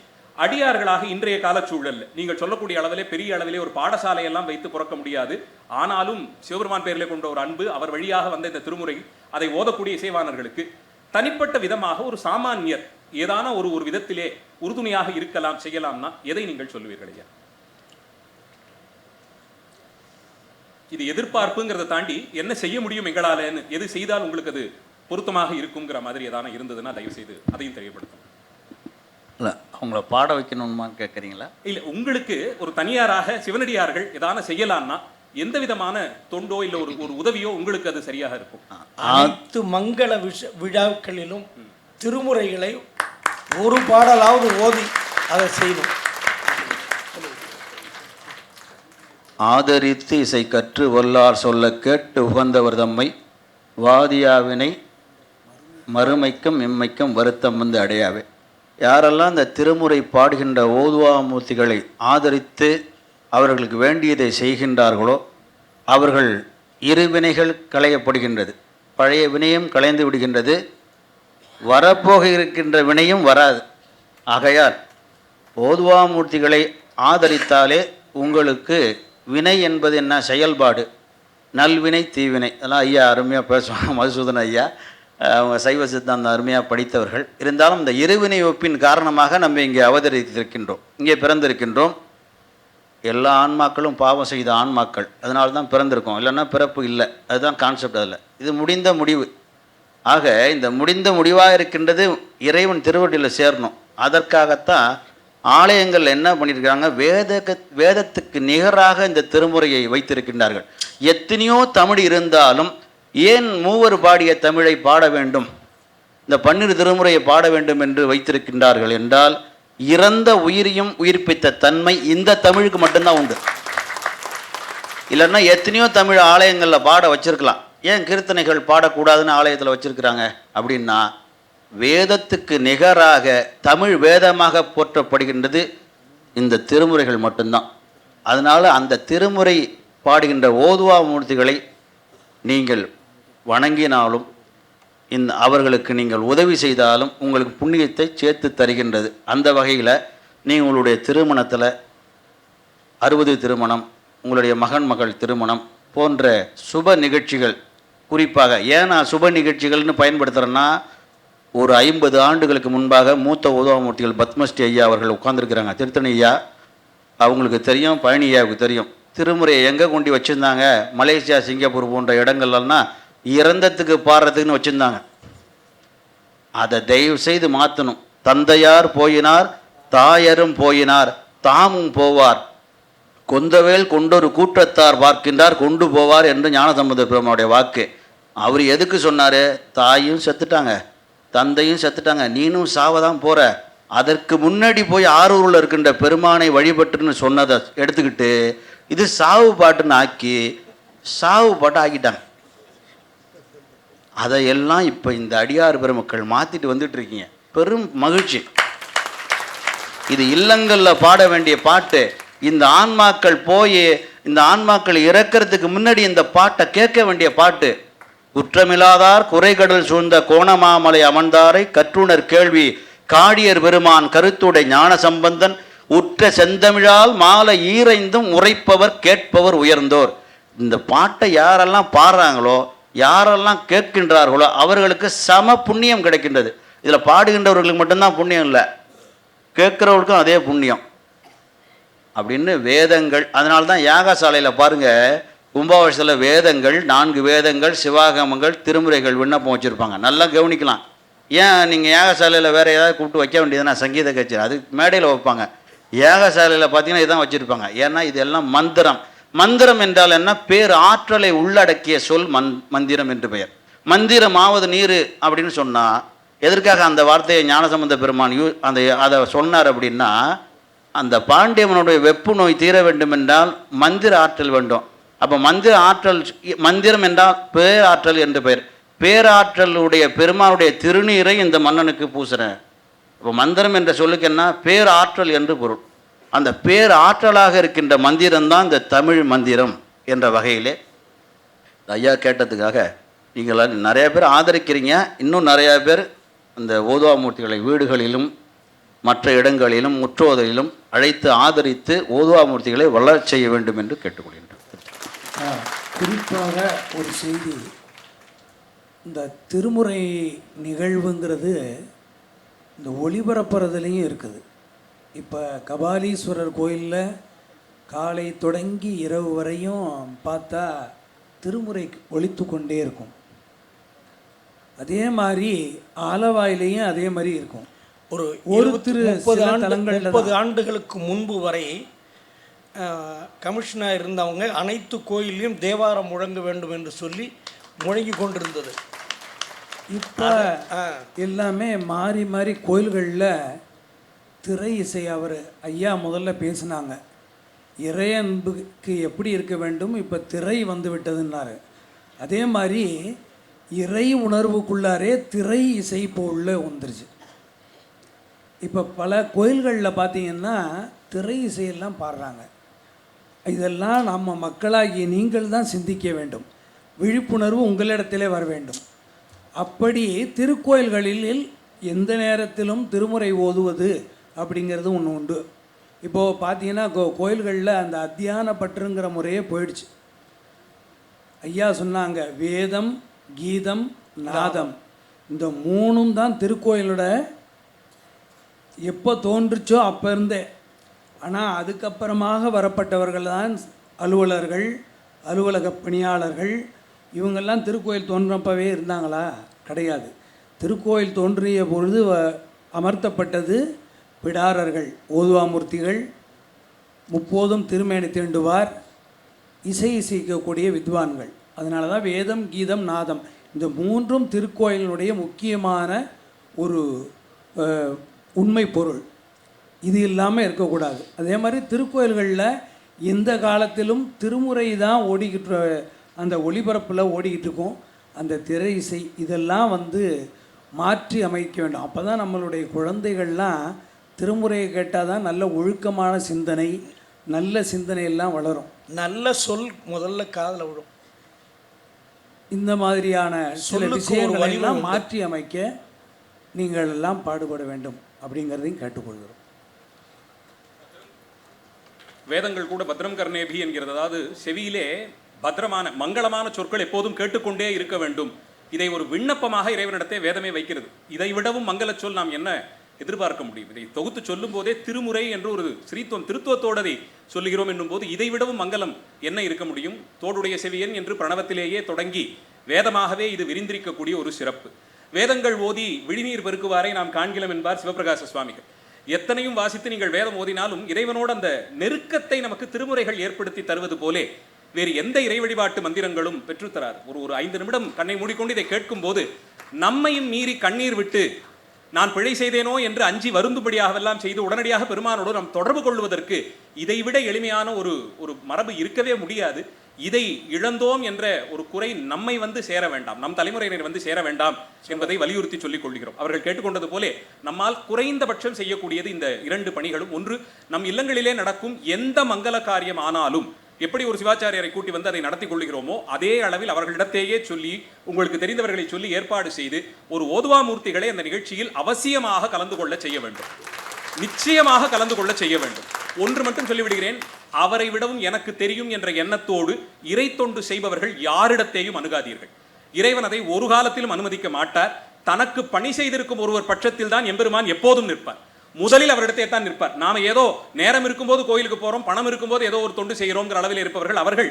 அடியார்களாக இன்றைய கால சூழல் நீங்கள் சொல்லக்கூடிய அளவிலே பெரிய அளவிலே ஒரு பாடசாலை எல்லாம் வைத்து புறக்க முடியாது. ஆனாலும் சிவபெருமான் பேரிலே கொண்ட ஒரு அன்பு, அவர் வழியாக வந்த இந்த திருமுறை, அதை ஓதக்கூடிய இசைவாணர்களுக்கு தனிப்பட்ட விதமாக ஒரு சாமானியர் ஏதான ஒரு விதத்திலே உறுதுணையாக இருக்கலாம், செய்யலாம்னா எதை நீங்கள் சொல்லுவீர்கள் ஐயா? இது எதிர்பார்ப்புங்கிறத தாண்டி என்ன செய்ய முடியும் எங்களாலன்னு, எது செய்தால் உங்களுக்கு அது பொருத்தமாக இருக்குங்கிற மாதிரி ஏதான இருந்ததுன்னா தயவு செய்து அதையும் தெரியப்படுத்தும். இல்லை, அவங்கள பாட வைக்கணுமான்னு கேட்குறீங்களா? இல்லை, உங்களுக்கு ஒரு தனியாராக சிவனடியார்கள் ஏதான செய்யலாம்னா எந்த விதமான தொண்டோ இல்லை ஒரு உதவியோ உங்களுக்கு அது சரியாக இருக்கும்? அனைத்து மங்கள விழாக்களிலும் திருமுறைகளை ஒரு பாடலாவது ஓதி அதை செய்யணும். ஆதரித்து இசை கற்று வல்லார் சொல்ல கேட்டு உகந்தவர் தம்மை வாதியாவினை மறுமைக்கும் இம்மைக்கும் வருத்தம் வந்து அடையாவே. யாரெல்லாம் இந்த திருமுறை பாடுகின்ற ஓதுவாமூர்த்திகளை ஆதரித்து அவர்களுக்கு வேண்டியதை செய்கின்றார்களோ அவர்கள் இருவினைகள் களையப்படுகின்றது. பழைய வினையும் களைந்து விடுகின்றது, வரப்போக இருக்கின்ற வினையும் வராது. ஆகையால் ஓதுவாமூர்த்திகளை ஆதரித்தாலே உங்களுக்கு வினை என்பது என்ன, செயல்பாடு, நல்வினை தீவினை, அதெல்லாம் ஐயா அருமையாக பேசுவாங்க. மதுசூதன் ஐயா அவங்க சைவ சித்தாந்தம் அருமையாக படித்தவர்கள். இருந்தாலும் இந்த இருவினை ஒப்பின் காரணமாக நம்ம இங்கே அவதரித்திருக்கின்றோம், இங்கே பிறந்திருக்கின்றோம். எல்லா ஆன்மாக்களும் பாவம் செய்த ஆன்மாக்கள், அதனால தான் பிறந்திருக்கோம், இல்லைன்னா பிறப்பு இல்லை. அதுதான் கான்செப்ட். அதில் இது முடிந்த முடிவு. ஆக இந்த முடிந்த முடிவாக இருக்கின்றது இறைவன் திருவடியில் சேரணும். அதற்காகத்தான் ஆலயங்கள் என்ன பண்ணியிருக்காங்க, வேதத்துக்கு நிகராக இந்த திருமுறையை வைத்திருக்கின்றார்கள். எத்தனையோ தமிழ் இருந்தாலும் ஏன் மூவர் பாடிய தமிழை பாட வேண்டும், இந்த 12 திருமுறையை பாட வேண்டும் என்று வைத்திருக்கின்றார்கள் என்றால், இறந்த உயிரையும் உயிர்ப்பித்த தன்மை இந்த தமிழுக்கு மட்டும்தான் உண்டு. இல்லைன்னா எத்தனையோ தமிழ் ஆலயங்களில் பாட வச்சிருக்கலாம், ஏன் கீர்த்தனைகள் பாடக்கூடாதுன்னு ஆலயத்தில் வச்சிருக்கிறாங்க அப்படின்னா, வேதத்துக்கு நிகராக தமிழ் வேதமாக போற்றப்படுகின்றது இந்த திருமுறைகள் மட்டும்தான். அதனால் அந்த திருமுறை பாடுகின்ற ஓதுவா மூர்த்திகளை நீங்கள் வணங்கினாலும் அவர்களுக்கு நீங்கள் உதவி செய்தாலும் உங்களுக்கு புண்ணியத்தை சேர்த்து தருகின்றது. அந்த வகையில் நீங்கள் உங்களுடைய திருமணத்தில் 60 திருமணம், உங்களுடைய மகன் மகள் திருமணம் போன்ற சுப நிகழ்ச்சிகள், குறிப்பாக ஏன் நான் சுப நிகழ்ச்சிகள்னு பயன்படுத்துகிறேன்னா, ஒரு 50 ஆண்டுகளுக்கு முன்பாக மூத்த ஓதுவாமூர்த்திகள் பத்மஸ்ரீ ஐயா அவர்கள் உட்கார்ந்துருக்கிறாங்க. திருத்தணி ஐயா அவங்களுக்கு தெரியும், பழனி ஐயாவுக்கு தெரியும். திருமுறையை எங்கே கொண்டு வச்சுருந்தாங்க, மலேசியா சிங்கப்பூர் போன்ற இடங்கள்லாம் இறந்தத்துக்கு பாடுறதுக்குன்னு வச்சுருந்தாங்க. அதை தயவு செய்து மாற்றணும். தந்தையார் போயினார், தாயரும் போயினார், தாமும் போவார், கொந்தவேல் கொண்டொரு கூட்டத்தார் பார்க்கின்றார் கொண்டு போவார் என்று ஞானசம்பந்த பெருமானுடைய வாக்கு. அவர் எதுக்கு சொன்னார், தாயும் செத்துட்டாங்க, தந்தையும் செத்துட்டாங்க, நீனும் சாவதான் போகிற, அதற்கு முன்னாடி போய் ஆரூரில் இருக்கின்ற பெருமானை வழிபட்டுன்னு சொன்னதை எடுத்துக்கிட்டு இது சாவு பாட்டுன்னு ஆக்கி சாவு பாட்டு ஆக்கிட்டாங்க. அதையெல்லாம் இப்போ இந்த அடியார் பெருமக்கள் மாற்றிட்டு வந்துட்டு இருக்கீங்க. பெரும் மகிழ்ச்சி. இது இல்லங்களில் பாட வேண்டிய பாட்டு. இந்த ஆன்மாக்கள் போய் இந்த ஆன்மாக்கள் இறக்கிறதுக்கு முன்னாடி இந்த பாட்டை கேட்க வேண்டிய பாட்டு. குற்றமில்லாதார் குறைகடல் சூழ்ந்த கோணமாமலை அமர்ந்தாரை கற்றுணர் கேள்வி காடியர் பெருமான் கருத்துடை ஞான சம்பந்தன் உற்ற செந்தமிழால் மாலை ஈரைந்தும் உரைப்பவர் கேட்பவர் உயர்ந்தோர். இந்த பாட்டை யாரெல்லாம் பாடுறாங்களோ, யாரெல்லாம் கேட்கின்றார்களோ அவர்களுக்கு சம புண்ணியம் கிடைக்கின்றது. இதில் பாடுகின்றவர்களுக்கு மட்டும்தான் புண்ணியம் இல்லை, கேட்குறவர்களுக்கும் அதே புண்ணியம் அப்படின்னு வேதங்கள். அதனால தான் யாகசாலையில் பாருங்கள், கும்பாபிஷேகத்தில் வேதங்கள் 4 வேதங்கள், சிவாகமங்கள், திருமுறைகள் விண்ணப்பம் வச்சுருப்பாங்க. நல்லா கவனிக்கலாம். ஏன் நீங்கள் யாகசாலையில் வேறு ஏதாவது கூப்பிட்டு வைக்க வேண்டியதுன்னா சங்கீத கச்சேரி அது மேடையில் வைப்பாங்க. யாகசாலையில் பார்த்தீங்கன்னா இதான் வச்சுருப்பாங்க. ஏன்னா இதெல்லாம் மந்திரம். மந்திரம் என்றால் என்ன, பேர் ஆற்றலை உள்ளடக்கிய சொல் மந்திரம் என்று பெயர். மந்திரம் ஆவது நீர் அப்படின்னு சொன்னால் எதற்காக அந்த வார்த்தையை ஞானசம்பந்த பெருமான் அதை சொன்னார் அப்படின்னா, அந்த பாண்டியவனுடைய வெப்பு நோய் தீர வேண்டும் என்றால் மந்திர ஆற்றல் வேண்டும். அப்போ மந்திர ஆற்றல், மந்திரம் என்றால் பேர் ஆற்றல் என்று பெயர். பேராற்றலுடைய பெருமானுடைய திருநீரை இந்த மன்னனுக்கு பூசுகிறேன். இப்போ மந்திரம் என்ற சொல்லுக்கு என்ன, பேராற்றல் என்று பொருள். அந்த பேராற்றலாக இருக்கின்ற மந்திரம்தான் இந்த தமிழ் மந்திரம் என்ற வகையிலே ஐயா கேட்டதுக்காக நீங்கள் நிறைய பேர் ஆதரிக்கிறீங்க. இன்னும் நிறையா பேர் அந்த ஓதுவாமூர்த்திகளை வீடுகளிலும் மற்ற இடங்களிலும் முற்றோதலிலும் அழைத்து ஆதரித்து ஓதுவாமூர்த்திகளை வளரச் செய்ய வேண்டும் என்று கேட்டுக்கொள்கின்றேன். குறிப்பாக ஒரு செய்தி, இந்த திருமுறை நிகழ்வுங்கிறது இந்த ஒளிபரப்புறதுலேயும் இருக்குது. இப்போ கபாலீஸ்வரர் கோயிலில் காலை தொடங்கி இரவு வரையும் பார்த்தா திருமுறை ஒலித்து கொண்டே இருக்கும். அதே மாதிரி ஆலவாயிலையும் அதே மாதிரி இருக்கும். ஒரு ஒரு திரு 30 ஆண்டுகளுக்கு முன்பு வரை கமிஷனாக இருந்தவங்க அனைத்து கோயிலையும் தேவாரம் முழங்க வேண்டும் என்று சொல்லி முழங்கி கொண்டிருந்தது. இப்போ எல்லாமே மாறி மாறி கோயில்களில் திரை இசை, அவர் ஐயா முதல்ல பேசினாங்க, இறையன்புக்கு எப்படி இருக்க வேண்டும், இப்போ திரை வந்து விட்டதுன்னாரு. அதே மாதிரி இறை உணர்வுக்குள்ளாரே திரை இசை இப்போ உள்ள வந்துருச்சு. இப்போ பல கோயில்களில் பார்த்தீங்கன்னா திரை இசையெல்லாம் பாடுறாங்க. இதெல்லாம் நம்ம மக்களாகிய நீங்கள் தான் சிந்திக்க வேண்டும். விழிப்புணர்வு உங்களிடத்திலே வர வேண்டும். அப்படி திருக்கோயில்களில் எந்த நேரத்திலும் திருமுறை ஓதுவது அப்படிங்கிறது ஒன்று உண்டு. இப்போது பார்த்தீங்கன்னா கோயில்களில் அந்த அத்தியான பற்றுங்கிற முறையே போயிடுச்சு. ஐயா சொன்னாங்க, வேதம், கீதம், நாதம், இந்த மூணும் தான் திருக்கோயிலோட எப்போ தோன்றுச்சோ அப்போ இருந்தே. ஆனால் அதுக்கப்புறமாக வரப்பட்டவர்கள் தான் அலுவலர்கள், அலுவலக பணியாளர்கள். இவங்கெல்லாம் திருக்கோயில் தோன்றப்பவே இருந்தாங்களா? கிடையாது. திருக்கோயில் தோன்றிய பொழுது அமர்த்தப்பட்டது பிடாரர்கள், ஓதுவாமூர்த்திகள், முப்போதும் திருமேனி தீண்டுவார், இசைக்கக்கூடிய வித்வான்கள். அதனால தான் வேதம், கீதம், நாதம் இந்த மூன்றும் திருக்கோயிலுடைய முக்கியமான ஒரு உண்மை பொருள். இது இல்லாமல் இருக்கக்கூடாது. அதே மாதிரி திருக்கோயில்களில் எந்த காலத்திலும் திருமுறை தான் ஓடிக்கிட்டு, அந்த ஒளிபரப்பில் ஓடிக்கிட்டு இருக்கும். அந்த திரை இசை இதெல்லாம் மாற்றி அமைக்க வேண்டும். அப்போ தான் நம்மளுடைய குழந்தைகள்லாம் திருமுறையை கேட்டால் தான் நல்ல ஒழுக்கமான சிந்தனை, நல்ல சிந்தனையெல்லாம் வளரும். நல்ல சொல் முதல்ல காதில் விடும். இந்த மாதிரியான சில விஷயங்களெல்லாம் மாற்றி அமைக்க நீங்கள் எல்லாம் பாடுபட வேண்டும் அப்படிங்கிறதையும் கேட்டுக்கொள்கிறோம். வேதங்கள் கூட பத்ரம் கர்ணேபி என்கிறது. அதாவது செவியிலே பத்திரமான மங்களமான சொற்கள் எப்போதும் கேட்டுக்கொண்டே இருக்க வேண்டும். இதை ஒரு விண்ணப்பமாக இறைவனிடத்தை வேதமே வைக்கிறது. இதை விடவும் மங்கள சொல் நாம் என்ன எதிர்பார்க்க முடியும்? இதை தொகுத்து சொல்லும் போதே திருமுறை என்று ஒரு ஸ்ரீத்துவம் திருத்துவத்தோடு அதை சொல்லுகிறோம் என்னும் போது இதை விடவும் மங்களம் என்ன இருக்க முடியும்? தோடுடைய செவியன் என்று பிரணவத்திலேயே தொடங்கி வேதமாகவே இது விரிந்திருக்கக்கூடிய ஒரு சிறப்பு. வேதங்கள் ஓதி விழிநீர் பெருக்குவாரை நாம் காண்கிறோம் என்பார் சிவபிரகாச சுவாமிகள். எத்தனையும் வாசித்து நீங்கள் வேதம் ஓதினாலும் இறைவனோடு அந்த நெருக்கத்தை நமக்கு திருமுறைகள் ஏற்படுத்தி தருவது போலே வேறு எந்த இறை வழிபாட்டு மந்திரங்களும் பெற்றுத்தராது. ஒரு 5 நிமிடம் கண்ணை மூடிக்கொண்டு இதை கேட்கும் போது நம்மையும் மீறி கண்ணீர் விட்டு நான் பிழை செய்தேனோ என்று அஞ்சி வருந்தும்படியாகவெல்லாம் செய்து உடனடியாக பெருமானோடு நாம் தொடர்பு கொள்வதற்கு இதைவிட எளிமையான ஒரு மரபு இருக்கவே முடியாது. இதை இழந்தோம் என்ற ஒரு குறை நம்மை சேர வேண்டாம், நம் தலைமுறையினர் சேர வேண்டாம் என்பதை வலியுறுத்தி சொல்லிக் கொள்கிறோம். அவர்கள் கேட்டுக்கொண்டது போலே நம்மால் குறைந்தபட்சம் செய்யக்கூடியது இந்த 2 பணிகளும். ஒன்று, நம் இல்லங்களிலே நடக்கும் எந்த மங்கள காரியம் ஆனாலும் எப்படி ஒரு சிவாச்சாரியரை கூட்டி அதை நடத்தி கொள்கிறோமோ அதே அளவில் அவர்களிடத்தேயே சொல்லி, உங்களுக்கு தெரிந்தவர்களை சொல்லி ஏற்பாடு செய்து ஒரு ஓதுவாமூர்த்திகளை அந்த நிகழ்ச்சியில் அவசியமாக கலந்து கொள்ள செய்ய வேண்டும். நிச்சயமாக கலந்து கொள்ள செய்ய வேண்டும். ஒன்று மட்டும் சொல்லிவிடுகிறேன், அவரை விடவும் எனக்கு தெரியும் என்ற எண்ணத்தோடு இறை தொண்டு செய்பவர்கள் யாரிடத்தையும் அணுகாதீர்கள். இறைவன் அதை ஒரு காலத்திலும் அனுமதிக்க மாட்டார். தனக்கு பணி செய்திருக்கும் ஒருவர் பட்சத்தில் தான் எம்பெருமான் எப்போதும் நிற்பார். முதலில் அவரிடத்தே தான் நிற்பார். நாம ஏதோ நேரம் இருக்கும்போது கோயிலுக்கு போறோம், பணம் இருக்கும்போது ஏதோ ஒரு தொண்டு செய்கிறோங்கிற அளவில் இருப்பவர்கள் அவர்கள்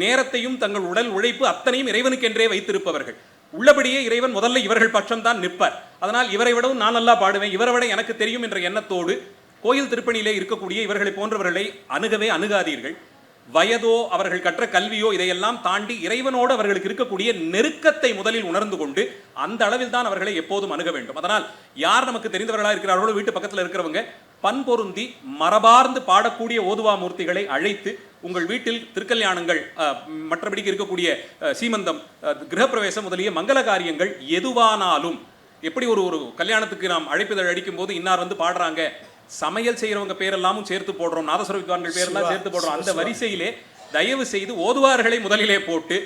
நேரத்தையும் தங்கள் உடல் உழைப்பு அத்தனையும் இறைவனுக்கென்றே வைத்திருப்பவர்கள். உள்ளபடியே இறைவன் முதல்ல இவர்கள் பட்சம் தான் நிற்பார். அதனால் இவரை விடவும் நான் நல்லா பாடுவேன், இவரை விட எனக்கு தெரியும் என்ற எண்ணத்தோடு கோயில் திருப்பணியிலே இருக்கக்கூடிய இவர்களை போன்றவர்களை அணுகாதீர்கள். வயதோ அவர்கள் கற்ற கல்வியோ இதையெல்லாம் தாண்டி இறைவனோடு அவர்களுக்கு இருக்கக்கூடிய நெருக்கத்தை முதலில் உணர்ந்து கொண்டு அந்த அளவில் தான் அவர்களை எப்போதும் அணுக வேண்டும். அதனால் யார் நமக்கு தெரிந்தவர்களாக இருக்கிறார்களோ வீட்டு பக்கத்தில் இருக்கிறவங்க பண்பொருந்தி மரபார்ந்து பாடக்கூடிய ஓதுவா மூர்த்திகளை அழைத்து உங்கள் வீட்டில் திருக்கல்யாணங்கள், மற்றபடிக்கு இருக்கக்கூடிய சீமந்தம், கிரகப்பிரவேசம் முதலிய மங்கள காரியங்கள் எதுவானாலும், எப்படி ஒரு கல்யாணத்துக்கு நாம் அழைப்பிதழ் அடிக்கும் போது இன்னார் வந்து பாடுறாங்க, சமையல் செய்யறவங்க பேரெல்லாமும் சேர்த்து போடுறோம், நாதஸ்வர வித்வான்கள் பேரெல்லாம் சேர்த்து போடுறோம், அந்த வரிசையிலே தயவு செய்து ஓதுவார்களை முதலிலே போட்டு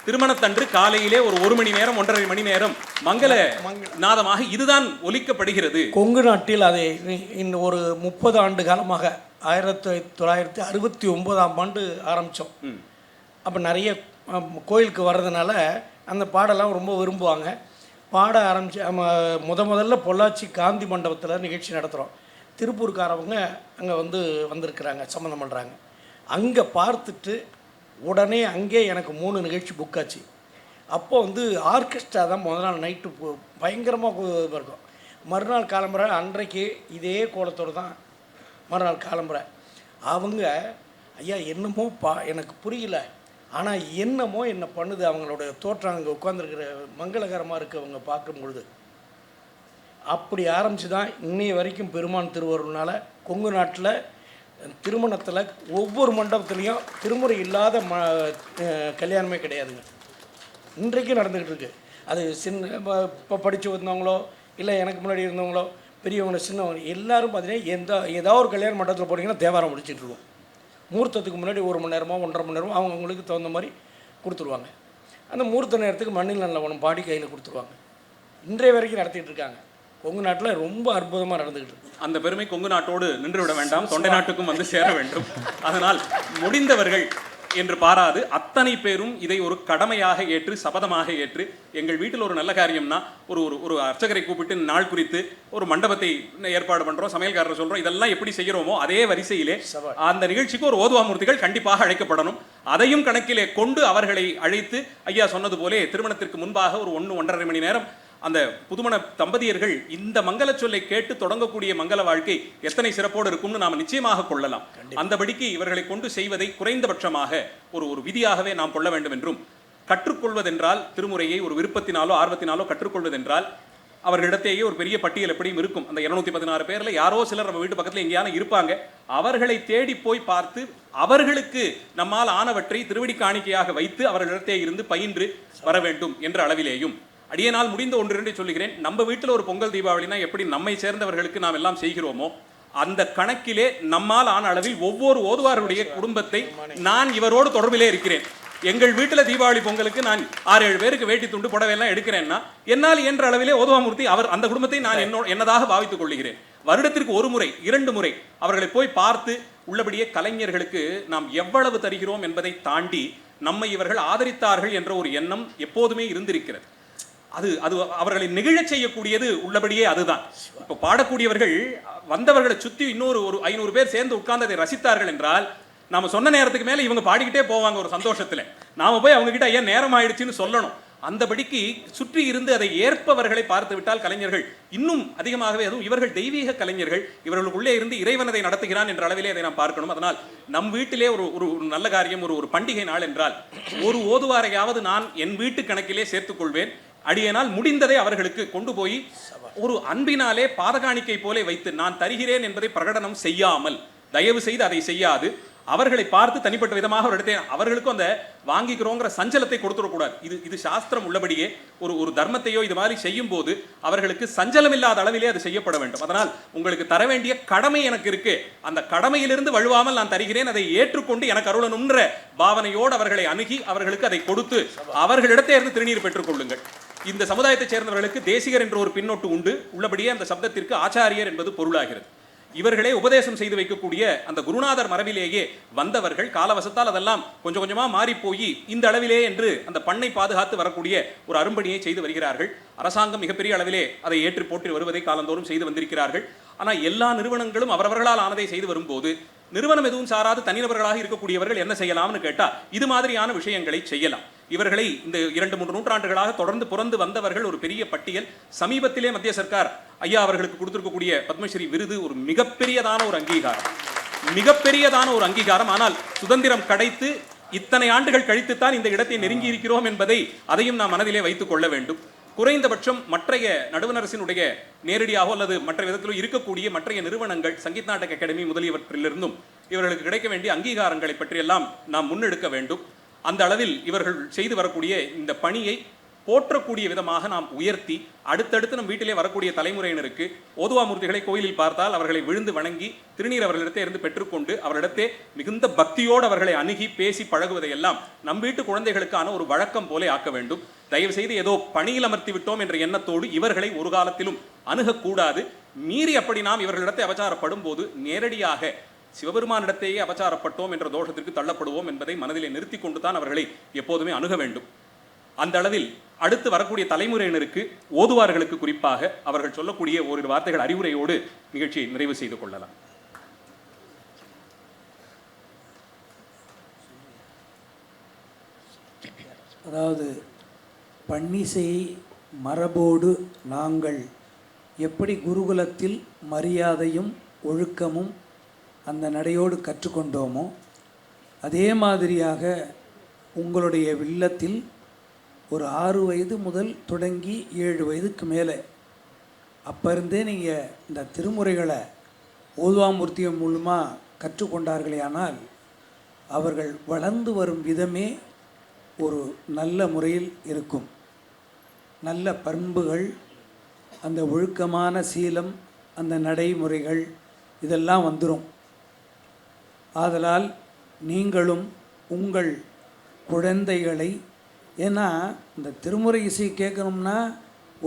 திருமணத்தன்று காலையிலே ஒரு மணி நேரம் 1.5 மணி நேரம் மங்கள நாதமாக இதுதான் ஒலிக்கப்படுகிறது. கொங்கு நாட்டில் அதை இன்னும் ஒரு 30 ஆண்டு காலமாக 1969ஆம் ஆண்டு ஆரம்பித்தோம். அப்போ நிறைய கோயிலுக்கு வர்றதுனால அந்த பாடெல்லாம் ரொம்ப விரும்புவாங்க. பாட ஆரம்பித்து முதல்ல பொள்ளாச்சி காந்தி மண்டபத்தில் நிகழ்ச்சி நடத்துகிறோம். திருப்பூர்காரவங்க அங்கே வந்திருக்கிறாங்க, சம்மந்தம் பண்ணுறாங்க. அங்கே பார்த்துட்டு உடனே அங்கே எனக்கு 3 நிகழ்ச்சி புக் ஆச்சு. அப்போ ஆர்கெஸ்ட்ரா தான் முதல் நாள் நைட்டு பயங்கரமாக இருக்கும். மறுநாள் காலம்புரை அன்றைக்கு இதே கோலத்தோடு தான் மறுநாள் காலம்புரை. அவங்க ஐயா என்னமோ எனக்கு புரியல, ஆனால் என்னமோ என்ன பண்ணுது, அவங்களோட தோற்றம் அங்கே உட்காந்துருக்கிற மங்களகரமாக இருக்குது அவங்க பார்க்கும் பொழுது. அப்படி ஆரம்பித்து தான் இன்னைய வரைக்கும் பெருமான் திருவருள்னால கொங்கு நாட்டில் திருமணத்தில் ஒவ்வொரு மண்டபத்துலேயும் திருமுறை இல்லாத கல்யாணமே கிடையாதுங்க. இன்றைக்கும் நடந்துக்கிட்டு இருக்குது. அது இப்போ படித்து வந்தவங்களோ இல்லை எனக்கு முன்னாடி இருந்தவங்களோ பெரியவங்களோ சின்னவங்க எல்லாரும் பார்த்தீங்கன்னா ஏதாவது ஒரு கல்யாண மண்டபத்தில் போனீங்கன்னா தேவாரம் முடிச்சிட்ருக்கோம். முகூர்த்தத்துக்கு முன்னாடி 1 மணி நேரமோ 1.5 மணி நேரமோ அவங்களுக்கு தகுந்த மாதிரி கொடுத்துருவாங்க. அந்த முகூர்த்த நேரத்துக்கு மண்ணில் நல்ல ஒன்று பாடி கையில் கொடுத்துருவாங்க. இன்றைய வரைக்கும் நடத்திட்டு இருக்காங்க. கொங்கு நாட்டில் ரொம்ப அற்புதமாக நடந்துக்கிட்டு இருக்கு. அந்த பெருமை கொங்கு நாட்டோடு நின்று விட வேண்டாம், தொண்டை நாட்டுக்கும் வந்து சேர வேண்டும். அதனால் முடிந்தவர்கள் என்று பாராது அத்தனை பேரும் இதை ஒரு கடமையாக ஏற்று சபதமாக ஏற்று, எங்கள் வீட்டில் ஒரு நல்ல காரியம்னா ஒரு அர்ச்சகரை கூப்பிட்டு நாள் குறித்து ஒரு மண்டபத்தை ஏற்பாடு பண்ணுறோம், சமையல்காரரை சொல்கிறோம், இதெல்லாம் எப்படி செய்கிறோமோ அதே வரிசையிலே அந்த நிகழ்ச்சிக்கு ஒரு ஓதுவாமூர்த்திகள் கண்டிப்பாக அழைக்கப்படணும். அதையும் கணக்கிலே கொண்டு அவர்களை அழைத்து ஐயா சொன்னது போலே திருமணத்திற்கு முன்பாக ஒரு 1-1.5 மணி நேரம் அந்த புதுமண தம்பதியர்கள் இந்த மங்கள சொல்லை கேட்டு தொடங்கக்கூடிய மங்கள வாழ்க்கை எத்தனை சிறப்போடு இருக்கும்னு நாம் நிச்சயமாக கொள்ளலாம். அந்தபடிக்கு இவர்களை கொண்டு செய்வதை குறைந்தபட்சமாக ஒரு விதியாகவே நாம் கொள்ள வேண்டும் என்றும், கற்றுக்கொள்வதென்றால் திருமுறையை ஒரு விருப்பத்தினாலோ ஆர்வத்தினாலோ கற்றுக்கொள்வதென்றால் அவர்களிடத்தேயே ஒரு பெரிய பட்டியல் எப்படியும் இருக்கும். அந்த 216 பேர்ல யாரோ சிலர் நம்ம வீட்டு பக்கத்தில் எங்கேயான இருப்பாங்க. அவர்களை தேடி போய் பார்த்து அவர்களுக்கு நம்மால் ஆனவற்றை திருவடி காணிக்கையாக வைத்து அவர்களிடத்தே இருந்து பயின்று வர வேண்டும் என்ற அளவிலேயும், அடியனால் முடிந்த 1-2 சொல்லுகிறேன். நம்ம வீட்டில் ஒரு பொங்கல் தீபாவளினா எப்படி நம்மை சேர்ந்தவர்களுக்கு நாம் எல்லாம் செய்கிறோமோ அந்த கணக்கிலே நம்மால் ஆன அளவில் ஒவ்வொரு ஓதுவாருடைய குடும்பத்தை நான் இவரோடு தொடர்பிலே இருக்கிறேன். எங்கள் வீட்டில் தீபாவளி பொங்கலுக்கு நான் 6-7 பேருக்கு வேட்டி துண்டு புடவையெல்லாம் எடுக்கிறேன்னா என்னால் என்ற அளவிலே ஓதுவாமூர்த்தி அவர் அந்த குடும்பத்தை நான் என்னதாக பாவித்துக் கொள்கிறேன். வருடத்திற்கு 1 முறை 2 முறை அவர்களை போய் பார்த்து உள்ளபடியே கலைஞர்களுக்கு நாம் எவ்வளவு தருகிறோம் என்பதை தாண்டி நம்மை இவர்கள் ஆதரித்தார்கள் என்ற ஒரு எண்ணம் எப்போதுமே இருந்திருக்கிறது. அது அவர்களை நெகிழச் செய்யக்கூடியது உள்ளபடியே அதுதான். இப்போ பாடக்கூடியவர்கள் வந்தவர்களை சுற்றி இன்னொரு 500 பேர் சேர்ந்து உட்கார்ந்து அதை ரசித்தார்கள் என்றால் நாம சொன்ன நேரத்துக்கு மேலே இவங்க பாடிக்கிட்டே போவாங்க ஒரு சந்தோஷத்தில். நாம போய் அவங்க கிட்ட ஐயா நேரம் ஆயிடுச்சுன்னு சொல்லணும். அந்தபடிக்கு சுற்றி இருந்து அதை ஏற்பவர்களை பார்த்து விட்டால் கலைஞர்கள் இன்னும் அதிகமாகவே, அதுவும் இவர்கள் தெய்வீக கலைஞர்கள், இவர்களுக்குள்ளே இருந்து இறைவனதை நடத்துகிறான் என்ற அளவிலே அதை நாம் பார்க்கணும். அதனால் நம் வீட்டிலே ஒரு நல்ல காரியம், ஒரு பண்டிகை நாள் என்றால் ஒரு ஓதுவாரையாவது நான் என் வீட்டு கணக்கிலே சேர்த்துக் கொள்வேன். அடியனால் முடிந்ததை அவர்களுக்கு கொண்டு போய் ஒரு அன்பினாலே பாதகாணிக்கை போலே வைத்து நான் தருகிறேன் என்பதை பிரகடனம் செய்யாமல், தயவு செய்து அதை செய்யாது அவர்களை பார்த்து தனிப்பட்ட விதமாக ஒரு இடத்தை அவர்களுக்கும் அந்த வாங்கிக்கிறோங்கிற சஞ்சலத்தை கொடுத்துடக்கூடாது. இது சாஸ்திரம் உள்ளபடியே ஒரு தர்மத்தையோ இது மாதிரி செய்யும் போது அவர்களுக்கு சஞ்சலம் இல்லாத அளவிலே அது செய்யப்பட வேண்டும். அதனால் உங்களுக்கு தர வேண்டிய கடமை எனக்கு இருக்கு, அந்த கடமையிலிருந்து வழுவாமல் நான் தருகிறேன், அதை ஏற்றுக்கொண்டு எனக்கு அருளணும்ன்ற பாவனையோடு அவர்களை அணுகி அவர்களுக்கு அதை கொடுத்து அவர்களிடத்தே இருந்து திருநீர் பெற்றுக் கொள்ளுங்கள். இந்த சமுதாயத்தைச் சேர்ந்தவர்களுக்கு தேசிகர் என்ற ஒரு பின்னொட்டு உண்டு. உள்ளபடியே அந்த சப்தத்திற்கு ஆச்சாரியர் என்பது பொருளாகிறது. இவர்களே உபதேசம் செய்து வைக்கக்கூடிய அந்த குருநாதர் மரபிலேயே வந்தவர்கள் காலவசத்தால் அதெல்லாம் கொஞ்சம் கொஞ்சமாக மாறி போய் இந்த அளவிலே என்று அந்த பண்ணை பாதுகாத்து வரக்கூடிய ஒரு அரும்பணியை செய்து வருகிறார்கள். அரசாங்கம் மிகப்பெரிய அளவிலே அதை ஏற்று போற்றி வருவதை காலந்தோறும் செய்து வந்திருக்கிறார்கள். ஆனால் எல்லா நிறுவனங்களும் அவரவர்களால் ஆனதை செய்து வரும்போது நிறுவனம் எதுவும் சாராது தனிநபர்களாக இருக்கக்கூடியவர்கள் என்ன செய்யலாம்னு கேட்டால் இது மாதிரியான விஷயங்களை செய்யலாம். இவர்களை இந்த 2-3 நூற்றாண்டுகளாக தொடர்ந்து புறந்து வந்தவர்கள் ஒரு பெரிய பட்டியல். சமீபத்திலே மத்திய சர்க்கார் ஐயா அவர்களுக்கு கொடுத்திருக்கக்கூடிய பத்மஸ்ரீ விருது ஒரு மிகப்பெரியதான ஒரு அங்கீகாரம். ஆனால் சுதந்திரம் கிடைத்து இத்தனை ஆண்டுகள் கழித்துத்தான் இந்த இடத்தை நெருங்கி இருக்கிறோம் என்பதை அதையும் நாம் மனதிலே வைத்துக் கொள்ள வேண்டும். குறைந்தபட்சம் மற்றைய நடுவண் அரசினுடைய நேரடியாகவோ அல்லது மற்ற விதத்திலோ இருக்கக்கூடிய மற்றைய நிறுவனங்கள், சங்கீத் நாடக அகாடமி முதலியவற்றிலிருந்தும் இவர்களுக்கு கிடைக்க வேண்டிய அங்கீகாரங்களை பற்றியெல்லாம் நாம் முன்னெடுக்க வேண்டும். அந்த அளவில் இவர்கள் செய்து வரக்கூடிய இந்த பணியை போற்றக்கூடிய விதமாக நாம் உயர்த்தி அடுத்தடுத்து நம் வீட்டிலே வரக்கூடிய தலைமுறையினருக்கு ஓதுவாமூர்த்திகளை கோயிலில் பார்த்தால் அவர்களை விழுந்து வணங்கி திருநீர் அவர்களிடத்தே இருந்து பெற்றுக்கொண்டு அவரிடத்தே மிகுந்த பக்தியோடு அவர்களை அணுகி பேசி பழகுவதையெல்லாம் நம் வீட்டு குழந்தைகளுக்கான ஒரு வழக்கம் போல ஆக்க வேண்டும். தயவு செய்து ஏதோ பணியில் அமர்த்தி விட்டோம் என்ற எண்ணத்தோடு இவர்களை ஒரு காலத்திலும் அணுகக்கூடாது. மீறி அப்படி நாம் இவர்களிடத்தை அபச்சாரப்படும் போது நேரடியாக சிவபெருமானிடத்தையே அபச்சாரப்பட்டோம் என்ற தோஷத்திற்கு தள்ளப்படுவோம் என்பதை மனதிலே நிறுத்தி கொண்டுதான் அவர்களை எப்போதுமே அணுக வேண்டும். அந்த அளவில் அடுத்து வரக்கூடிய தலைமுறையினருக்கு, ஓதுவார்களுக்கு குறிப்பாக அவர்கள் சொல்லக்கூடிய ஓரிரு வார்த்தைகள் அறிவுரையோடு நிகழ்ச்சியை நிறைவு செய்து கொள்ளலாம். அதாவது பன்னிசை மரபோடு நாங்கள் எப்படி குருகுலத்தில் மரியாதையும் ஒழுக்கமும் அந்த நடையோடு கற்றுக்கொண்டோமோ அதே மாதிரியாக உங்களுடைய இல்லத்தில் ஒரு 6 வயது முதல் தொடங்கி 7 வயதுக்கு மேலே அப்போ இருந்தே நீங்கள் இந்த திருமுறைகளை ஓதுவாமூர்த்தியம் மூலமாக கற்றுக்கொண்டார்களே ஆனால் அவர்கள் வளர்ந்து வரும் விதமே ஒரு நல்ல முறையில் இருக்கும். நல்ல பண்புகள், அந்த ஒழுக்கமான சீலம், அந்த நடைமுறைகள் இதெல்லாம் வந்துடும். ஆதலால் நீங்களும் உங்கள் குழந்தைகளை, ஏன்னா இந்த திருமுறை இசை கேட்கணும்னா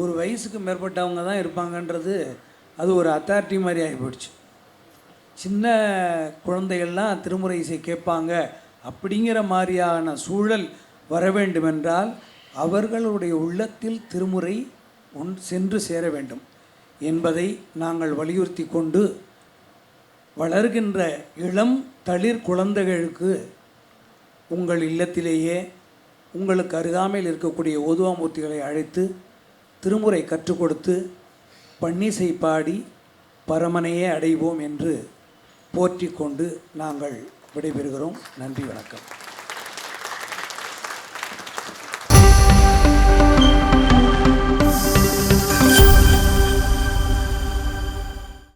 ஒரு வயசுக்கு மேற்பட்டவங்க தான் இருப்பாங்கன்றது அது ஒரு அத்தாரிட்டி மாதிரி ஆகி போயிடுச்சு. சின்ன குழந்தைகள்லாம் திருமுறை இசை கேட்பாங்க அப்படிங்கிற மாதிரியான சூழல் வர வேண்டுமென்றால் அவர்களுடைய உள்ளத்தில் திருமுறை சென்று சேர வேண்டும் என்பதை நாங்கள் வலியுறுத்தி கொண்டு வளர்கின்ற இளம் தளிர் குழந்தைகளுக்கு உங்கள் இல்லத்திலேயே உங்களுக்கு அருகாமையில் இருக்கக்கூடிய ஓதுவாமூர்த்திகளை அழைத்து திருமுறை கற்றுக் கொடுத்து பன்னிசை பாடி பரமனையே அடைவோம் என்று போற்றிக் கொண்டு நாங்கள் விடைபெறுகிறோம். நன்றி, வணக்கம்.